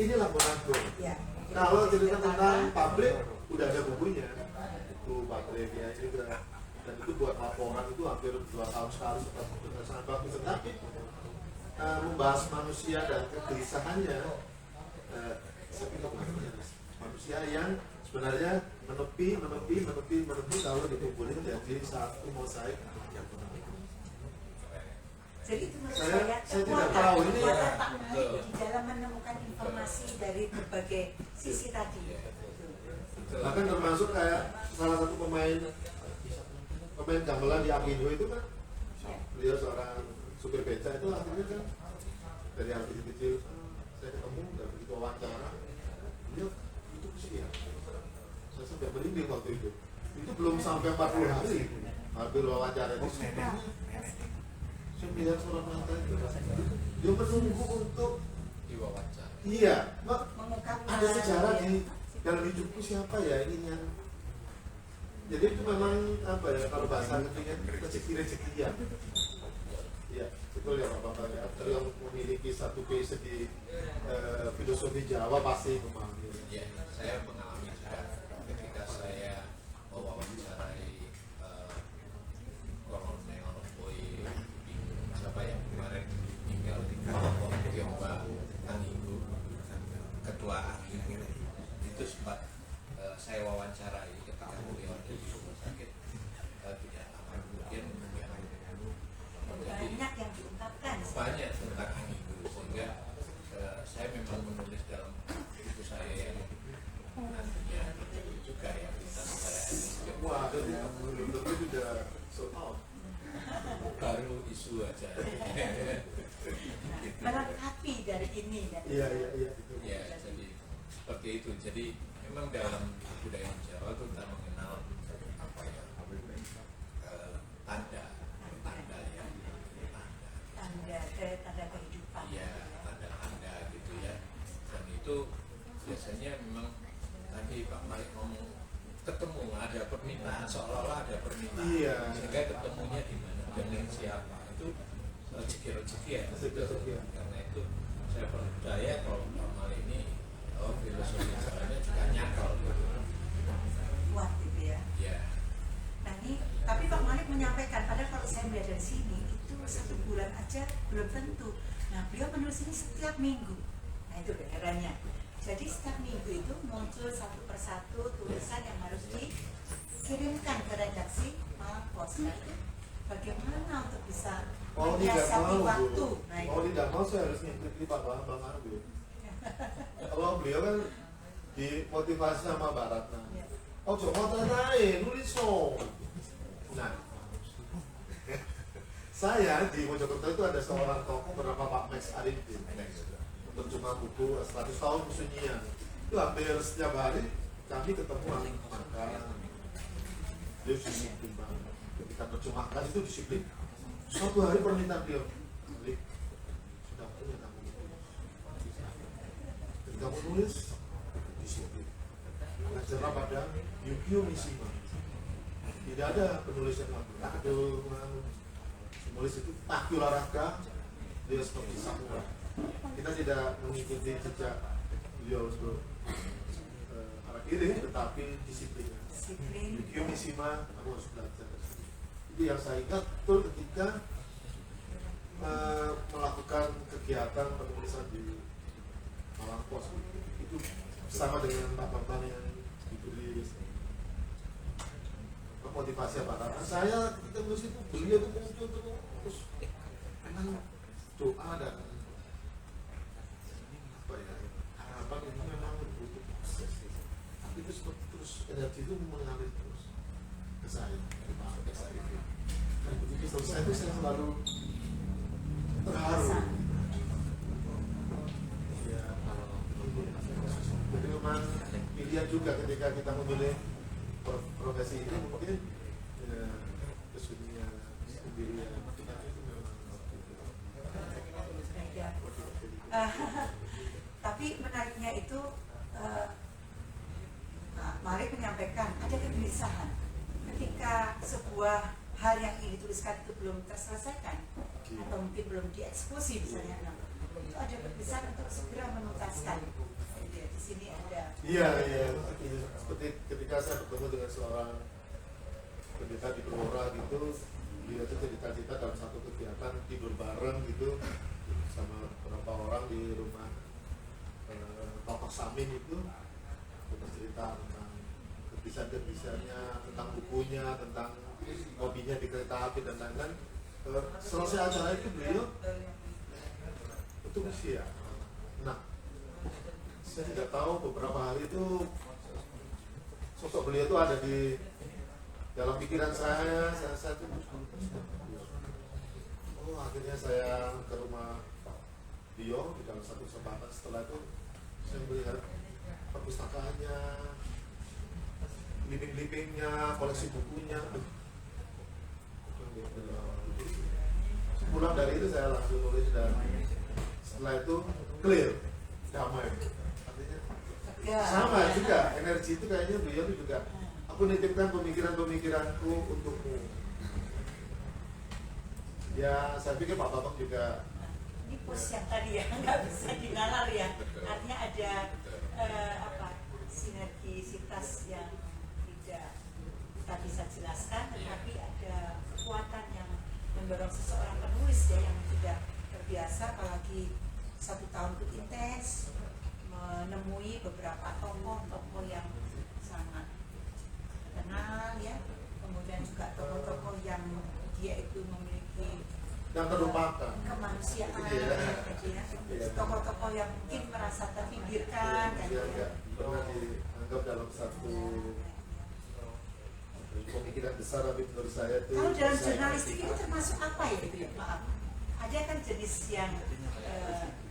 inilah Bonagung. ya. Kalau cerita tentang pabrik udah ada bukunya, itu pabriknya ini udah, dan itu buat laporan itu hampir 2 tahun sekali, sangat bagus. Tetapi membahas manusia dan kegelisahannya, saya pikir manusia yang sebenarnya menepi kalau dikumpulin jadi satu mosaik yang benar. Jadi itu menurut Saya tidak kekuatan tahu ini ya. Pak Malik di dalam menemukan informasi dari berbagai sisi tadi. Bahkan termasuk kayak salah satu pemain gamelan di Apindo itu kan, beliau seorang supir beca itu akhirnya kan dari hal kecil-kecil saya ketemu dan begitu wawancara beliau itu usia saya sampai merinding waktu itu belum sampai 40 hari hampir wawancara itu saya melihat seorang mata itu dia menunggu untuk Diwawancara. iya Mengungkapkan ada sejarah di dalam hidupku siapa ya ini yang jadi itu memang apa ya kalau bahasa ketinggian rezeki ya. Iya, betul ya Bapak ya. Yang memiliki satu base di filosofi Jawa pasti memahami. Ya, saya mengalami juga ketika saya mewawancarai Kolonel Boy siapa yang kemarin tinggal di Kampung Tionghoa Tangguh, ketua AKI itu sempat saya wawancarai ketika beliau ada di rumah sakit tidak lama kemudian banyak yang diungkapkan. banyak tentang Anggigo sehingga saya memang menulis dalam buku saya yang nantinya juga ya tentang sejarah Anggigo. Wah, belum tentu sudah sold out. Baru isu aja. Melengkapi dari ini. Iya. Ya, jadi seperti itu. Jadi memang dalam budaya Jawa kita mengenal apa ya tanda ya tanda kehidupan. iya tanda gitu ya, dan itu biasanya memang tadi Pak Malik ngomong ketemu ada permintaan seolah-olah ada permintaan sehingga ketemunya di mana dengan siapa itu rezeki ya. Karena itu saya percaya kalau Pak Malik ini filosofi caranya juga nyakal gitu. Kuat gitu ya. Ya. Nah ini, tapi Pak Malik menyampaikan, padahal kalau saya melihat dari sini itu 1 bulan aja belum tentu. Nah beliau menulis ini setiap minggu. Nah itu keherannya. Jadi setiap minggu itu muncul satu persatu tulisan yang harus dikirimkan ke redaksi Malang Post. Nah itu bagaimana untuk bisa menyiasati waktu? Nah, tidak mau saya harus ngikuti Pak Bambang Argo. Kalau beliau kan dimotivasi sama Mbak Ratna. Ya. Oh, coba tanya, nulis dong. Nah, saya di Mojokerto itu ada seorang tokoh bernama Pak Max Arifin, terjemah buku 100 tahun kesunyian. Itu hampir setiap hari kami ketemu makan. Dia disiplin banget. Ketika terjemahkan itu disiplin. Suatu hari permintaan beliau, sudah punya kamu nulis. Ketika kamu nulis, disiplin. Ajarlah pada Yukio Mishima. Tidak ada penulis yang aduh, penulis itu pasti olahraga, dia seperti samurai. Kita tidak mengikuti jejak beliau untuk arah kiri, tetapi disiplin. Yukio Mishima, kamu harus belajar. Itu yang saya ingat betul ketika melakukan kegiatan penulisan di Malang Pos. Itu sama dengan Pak Bambang yang diberi motivasi apa karena saya ketika menulis itu beliau itu muncul terus dengan doa dan apa ya harapan itu memang butuh proses, tapi itu seperti terus energi itu mengalir terus ke saya dan begitu selesai itu saya selalu terharu ya. Jadi memang pilihan juga ketika kita memilih profesi ini mungkin ya, kesunyian sendiri ya. Tapi menariknya itu Mari menyampaikan ada kegelisahan ketika sebuah hal yang ingin dituliskan itu belum terselesaikan atau mungkin belum dieksekusi misalnya, itu ada kegelisahan untuk segera menuntaskan. Di sini ada. Iya. Seperti ketika saya bertemu dengan seorang pendeta di Blora gitu, dia itu cerita-cerita dalam satu kegiatan tidur bareng gitu sama beberapa orang di rumah Tokoh Samin itu, bercerita tentang kebiasaan-kebiasaannya, tentang bukunya, tentang hobinya di kereta api dan lain-lain. Selesai acara itu beliau itu usia. Nah, saya tidak tahu beberapa hari itu sosok beliau itu ada di dalam pikiran saya itu akhirnya saya ke rumah beliau di dalam satu kesempatan. Setelah itu saya melihat perpustakaannya, living-livingnya, koleksi bukunya. Pulang dari itu saya langsung nulis dan setelah itu clear, damai. Sama juga energi itu kayaknya beliau itu juga aku nitipkan pemikiran-pemikiranku untukmu. Ya saya pikir Pak Bambang juga Ini pos yang tadi ya nggak bisa dinalar ya, artinya ada sinergisitas yang tidak kita bisa jelaskan, tetapi ada kekuatan yang mendorong seseorang penulis ya yang tidak terbiasa, apalagi 1 tahun itu intens menemui beberapa tokoh-tokoh yang sangat terkenal ya, kemudian juga tokoh-tokoh yang dia itu memiliki yang terlupakan kemanusiaan ya. Tokoh-tokoh yang mungkin merasa terpinggirkan dan pernah dianggap dalam satu pemikiran besar, tapi menurut saya itu kalau dalam jurnalistik itu termasuk apa ya itu ya, maaf, ada kan jenis yang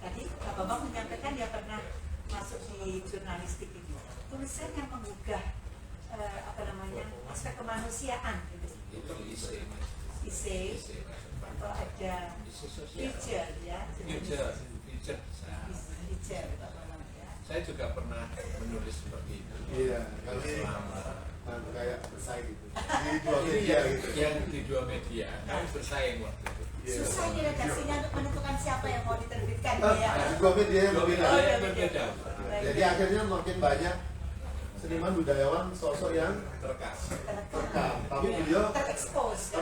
tadi Pak Bambang menyampaikan dia pernah masuk di jurnalistik itu tulisan yang menggugah aspek kemanusiaan gitu. Itu Ise atau ada feature ya, feature. Saya juga pernah menulis seperti itu. iya kami kayak bersaing gitu di dua Ini media gitu. yang di 2 media, kami bersaing waktu itu. Iya. Susah ini redaksinya untuk menentukan siapa yang mau diterbitkan ya. Di dua media yang berbeda. Oh, Yang iya, berbeda. Jadi akhirnya makin banyak seniman budayawan sosok yang Terkas. terekam, tapi beliau terekspos.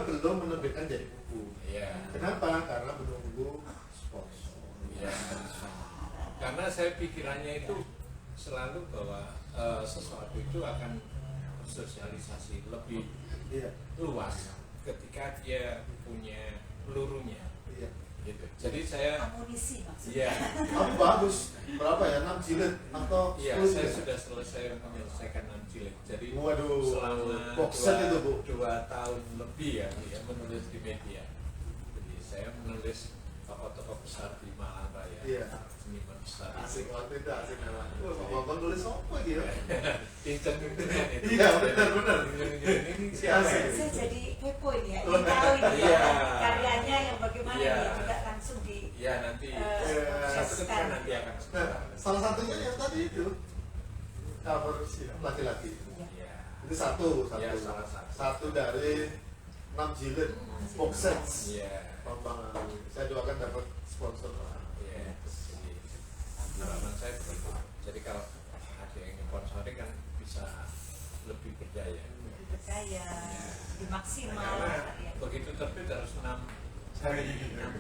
belum menerbitkan jadi buku. Iya. Kenapa? Karena menunggu sponsor. Ya. Karena saya pikirannya itu selalu bahwa sesuatu itu akan bersosialisasi lebih Iya. luas ketika dia punya pelurunya. Iya. gitu. Jadi saya Amunisi maksudnya. iya Tapi bagus. Berapa ya? 6 jilid atau 10 iya saya jilid? sudah selesai menyelesaikan 6 jilid. Jadi Waduh, selama box set itu, Bu. 2 tahun lebih ya menulis di media. Jadi saya menulis tokoh-tokoh besar di Malang Raya, Iya. seniman besar. Asik waktu itu, asik memang. Wah, Bang nulis apa gitu? Incen-incenan itu. Iya, benar-benar. Ini siapa Asik. ya? Saya jadi kepo ini ya, ingin tahu ini Iya. ya, karyanya yang bagaimana Iya. dia juga langsung di Ya nanti Eh, satu ketika nanti akan Nah, sekarang. salah satunya yang tadi itu cover si laki-laki. Iya. Itu satu. Ya, salah satu. Satu dari 6 jilid box sets. Iya. Bang Awi. Saya doakan dapat sponsor. Iya. Jadi harapan saya begitu. Jadi kalau ada yang sponsori kan bisa lebih berdaya. percaya, di maksimal. Karena Ya. begitu terbit harus 6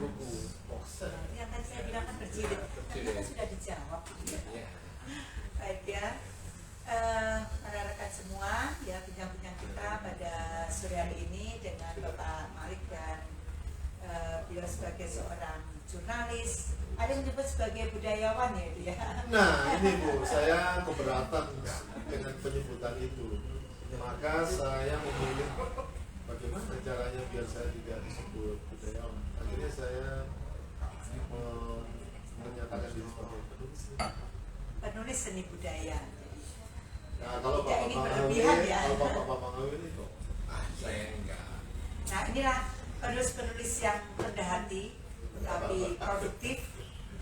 buku. Box set. Yang tadi saya bilang kan berjilid, tapi kan sudah dijawab. Iya. Baik ya, para rekan semua, ya bincang-bincang kita pada sore hari ini dengan Bapak Malik dan beliau sebagai seorang jurnalis, ada yang menyebut sebagai budayawan ya itu ya. Nah ini Bu, saya keberatan dengan penyebutan itu. Maka saya memilih bagaimana caranya biar saya tidak disebut budayawan. Akhirnya saya menyatakan diri sebagai penulis. Penulis seni budaya. Nah kalau Tidak Bapak ingin Mangawi, berlebihan ya. kalau Bapak Mangawi ini kok Saya enggak. Nah inilah penulis-penulis yang rendah hati, tetapi produktif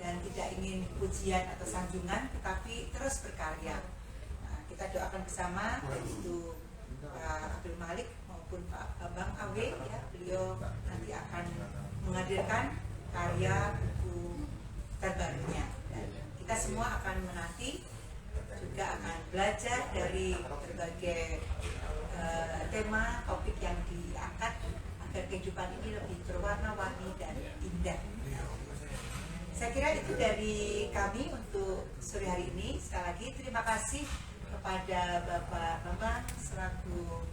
dan tidak ingin pujian atau sanjungan, tetapi terus berkarya. Nah, kita doakan bersama, yaitu Pak Abdul Malik maupun Pak Bambang Awe, ya, beliau nanti akan menghadirkan karya buku terbarunya. Dan kita semua akan menanti, juga akan belajar dari berbagai tema, topik yang diangkat agar kehidupan ini lebih berwarna-warni dan indah. Saya kira itu dari kami untuk sore hari ini. Sekali lagi terima kasih kepada Bapak Bambang selaku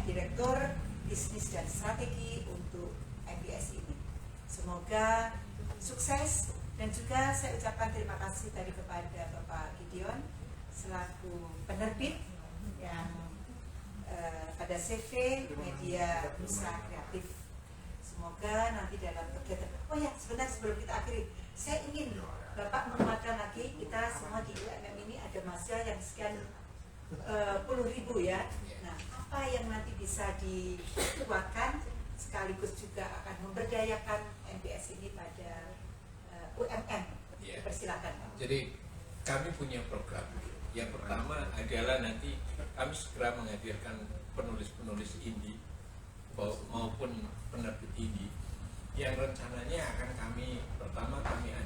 Direktur Bisnis dan Strategi untuk MBS ini. Semoga sukses dan juga saya ucapkan terima kasih tadi kepada Bapak Gideon selaku penerbit yang pada CV Media Usaha Kreatif. Semoga nanti dalam kegiatan, oh ya sebentar sebelum kita akhiri, saya ingin Bapak menguatkan lagi, kita semua di UMM ini ada mahasiswa yang sekian puluh ribu ya. Nah, apa yang nanti bisa dikuatkan sekaligus juga akan memberdayakan MBS ini pada UMM. Ya. Persilakan. Jadi kami punya program. Yang pertama adalah nanti kami segera menghadirkan penulis-penulis indie maupun penerbit indie yang rencananya akan kami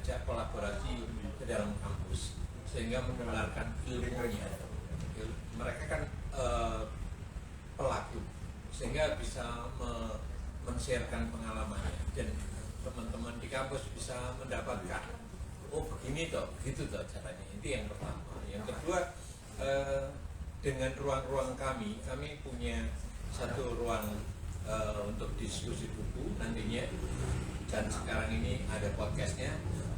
ajak kolaborasi ke dalam kampus sehingga menularkan ilmunya. Mereka kan pelaku sehingga bisa men-sharekan pengalamannya dan teman-teman di kampus bisa mendapatkan oh begini toh, gitu toh caranya. Itu yang pertama. Yang kedua, dengan ruang-ruang kami punya satu ruang untuk diskusi buku nantinya, dan sekarang ini ada podcastnya.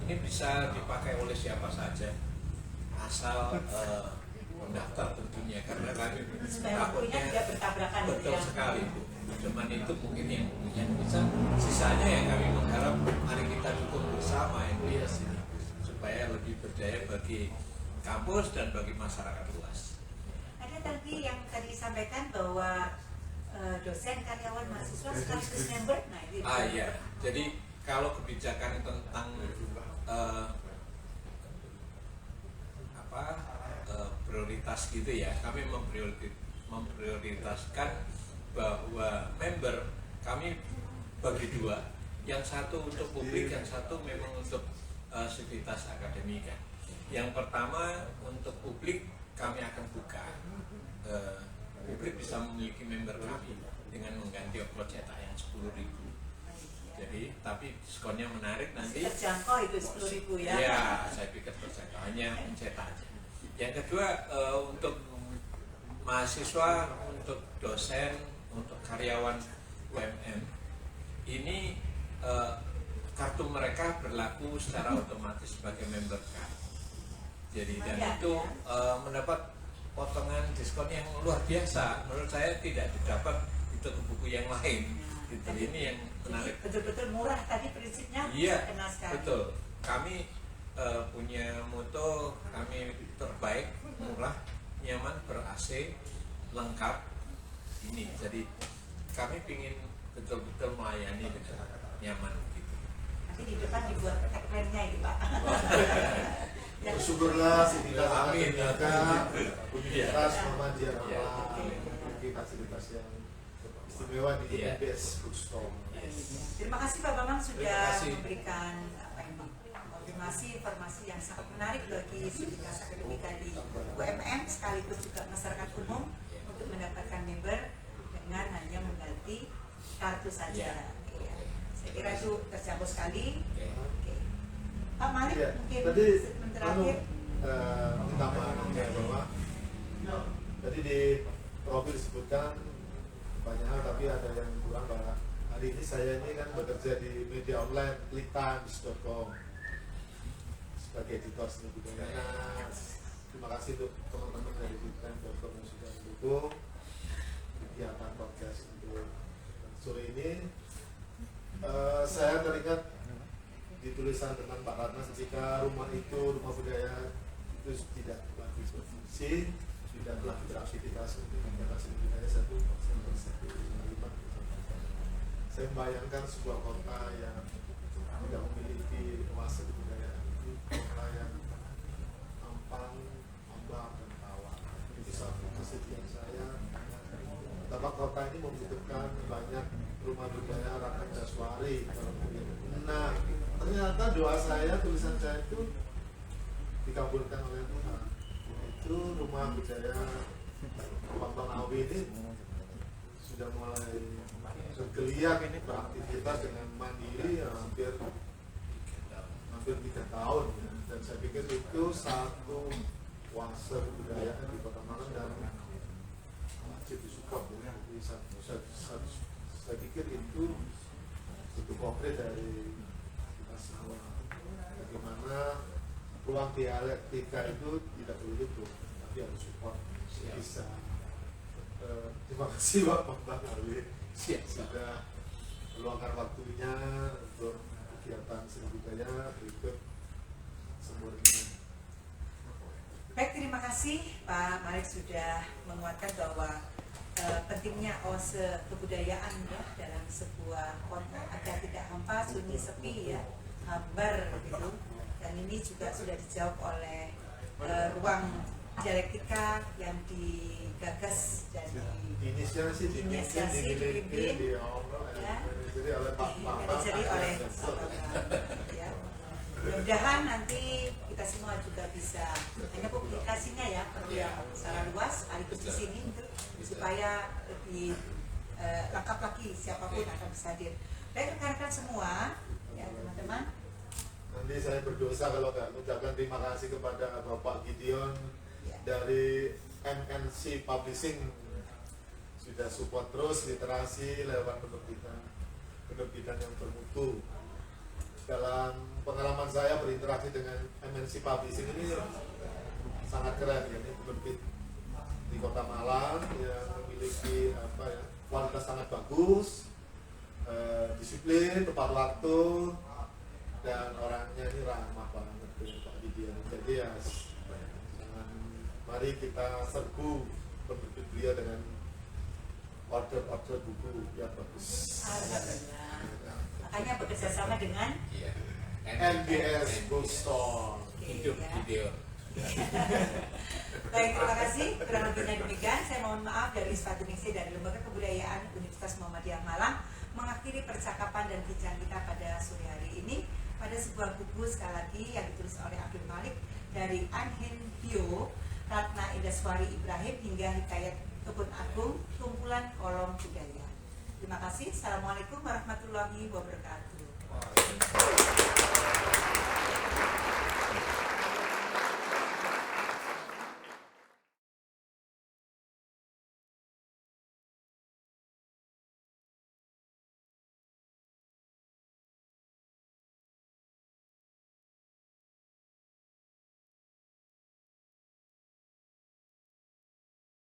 Ini bisa dipakai oleh siapa saja asal mendaftar tentunya, karena kami Supaya bukunya tidak bertabrakan. betul ya. sekali Bu. Cuman itu mungkin yang bisa, sisanya yang kami mengharap mari kita dukung bersama MBS ini supaya lebih berdaya bagi kampus dan bagi masyarakat luas. Ada tadi yang tadi disampaikan bahwa dosen, karyawan, mahasiswa sekaligus member. Nah, itu. Iya, jadi kalau kebijakan tentang prioritas gitu ya, kami memprioritaskan bahwa member kami bagi dua, yang satu untuk publik, yang satu memang untuk sivitas akademika. Yang pertama untuk publik kami akan buka, publik bisa memiliki member kami dengan mengganti upload cetak yang 10.000. Jadi tapi diskonnya menarik nanti. Terjangkau itu 10.000 ya. Ya, saya pikir terjangkau, hanya mencetak aja. Yang kedua untuk mahasiswa, untuk dosen, untuk karyawan UMM ini kartu mereka berlaku secara otomatis sebagai member card. Jadi dan itu mendapat potongan diskon yang luar biasa. Menurut saya tidak didapat di toko buku yang lain. Gitu. Ini yang menarik. Betul-betul murah tadi prinsipnya. Iya, Kenal sekali. betul. Kami punya moto kami terbaik, murah, nyaman, ber-AC, lengkap. Ini jadi kami ingin betul-betul melayani dengan nyaman gitu. Nanti di depan dibuat tagline-nya itu Pak. Bersyukurlah setidaknya Amin. ternyata Universitas Muhammadiyah memiliki fasilitas yang istimewa di Iya. MBS Bookstore. Terima kasih Pak Bambang Terima sudah kasih. memberikan informasi yang sangat menarik bagi Sivitas Akademika di UMM sekaligus juga masyarakat umum untuk mendapatkan member dengan hanya mengganti kartu saja. Ya. Saya kira itu terjangkau sekali. Oke. Pak Malik Iya, mungkin tadi statement terakhir. tambahan ya bahwa tadi di profil disebutkan banyak hal tapi ada yang kurang bahwa hari ini saya ini kan bekerja di media online clicktimes.com sebagai editor seni budaya. Nah, terima kasih untuk teman-teman dari clicktimes.com yang sudah mendukung kegiatan podcast untuk sore ini. Saya teringat di tulisan tentang Pak Ratna ketika rumah budaya itu tidak lagi berfungsi, tidak lagi beraktivitas untuk kegiatan seni budaya satu. Saya membayangkan sebuah kota yang tidak memiliki oase kebudayaan, itu kota yang ampang, ambak dan tawar. Itu satu kesedihan saya. Betapa kota ini membutuhkan banyak rumah budaya Ratna Daswari. Nah, ternyata doa saya, tulisan saya itu dikabulkan oleh Tuhan. Itu rumah budaya Bambang Awi ini sudah mulai bergeliat beraktivitas dengan mandiri hampir 3 tahun ya. Dan saya pikir itu satu oase kebudayaan di Kota Malang dan wajib disupport ya. Jadi saya pikir itu bentuk konkret dari kita semua bagaimana ruang dialektika itu tidak perlu tutup tapi harus support bisa. Terima kasih Pak Bambang Awi sudah meluangkan waktunya untuk kegiatan seni budaya berikut sumbernya. Baik, terima kasih Pak Malik sudah menguatkan bahwa pentingnya oase kebudayaan ya dalam sebuah kota agar tidak hampa, sunyi, sepi ya, hambar gitu. Dan ini juga sudah dijawab oleh ruang dialektika yang digagas dan Diinisiasi dipimpin oleh Pak Bambang oleh ya. Mudah-mudahan nanti kita semua juga bisa hanya publikasinya ya perlu yang secara luas sekaligus di sini supaya lebih lengkap lagi siapapun akan bisa hadir. Baik rekan-rekan semua ya teman-teman. Nanti saya berdosa kalau nggak mengucapkan terima kasih kepada Bapak Gideon Ya. dari MNC Publishing sudah support terus literasi lewat penerbitan yang bermutu. Dalam pengalaman saya berinteraksi dengan MNC Publishing ini sangat keren ya, ini penerbit di Kota Malang yang memiliki kualitas sangat bagus, disiplin, tepat waktu, dan orangnya ini ramah banget Pak Gideon. Jadi ya mari kita serbu penerbit beliau dengan order buku yang bagus. Alhamdulillah. Makanya bekerja sama dengan MBS Bookstore. Hidup video. Baik, terima kasih. Kurang lebihnya demikian. Saya mohon maaf dari Sepatu Ningsih dari Lembaga Kebudayaan Universitas Muhammadiyah Malang mengakhiri percakapan dan bincang kita pada sore hari ini pada sebuah buku sekali lagi yang ditulis oleh Abdul Malik dari Anhin Bio, Ratna Indaswari Ibrahim hingga Hikayat Kebun Agung, kumpulan kolom budaya. Terima kasih. Assalamualaikum warahmatullahi wabarakatuh.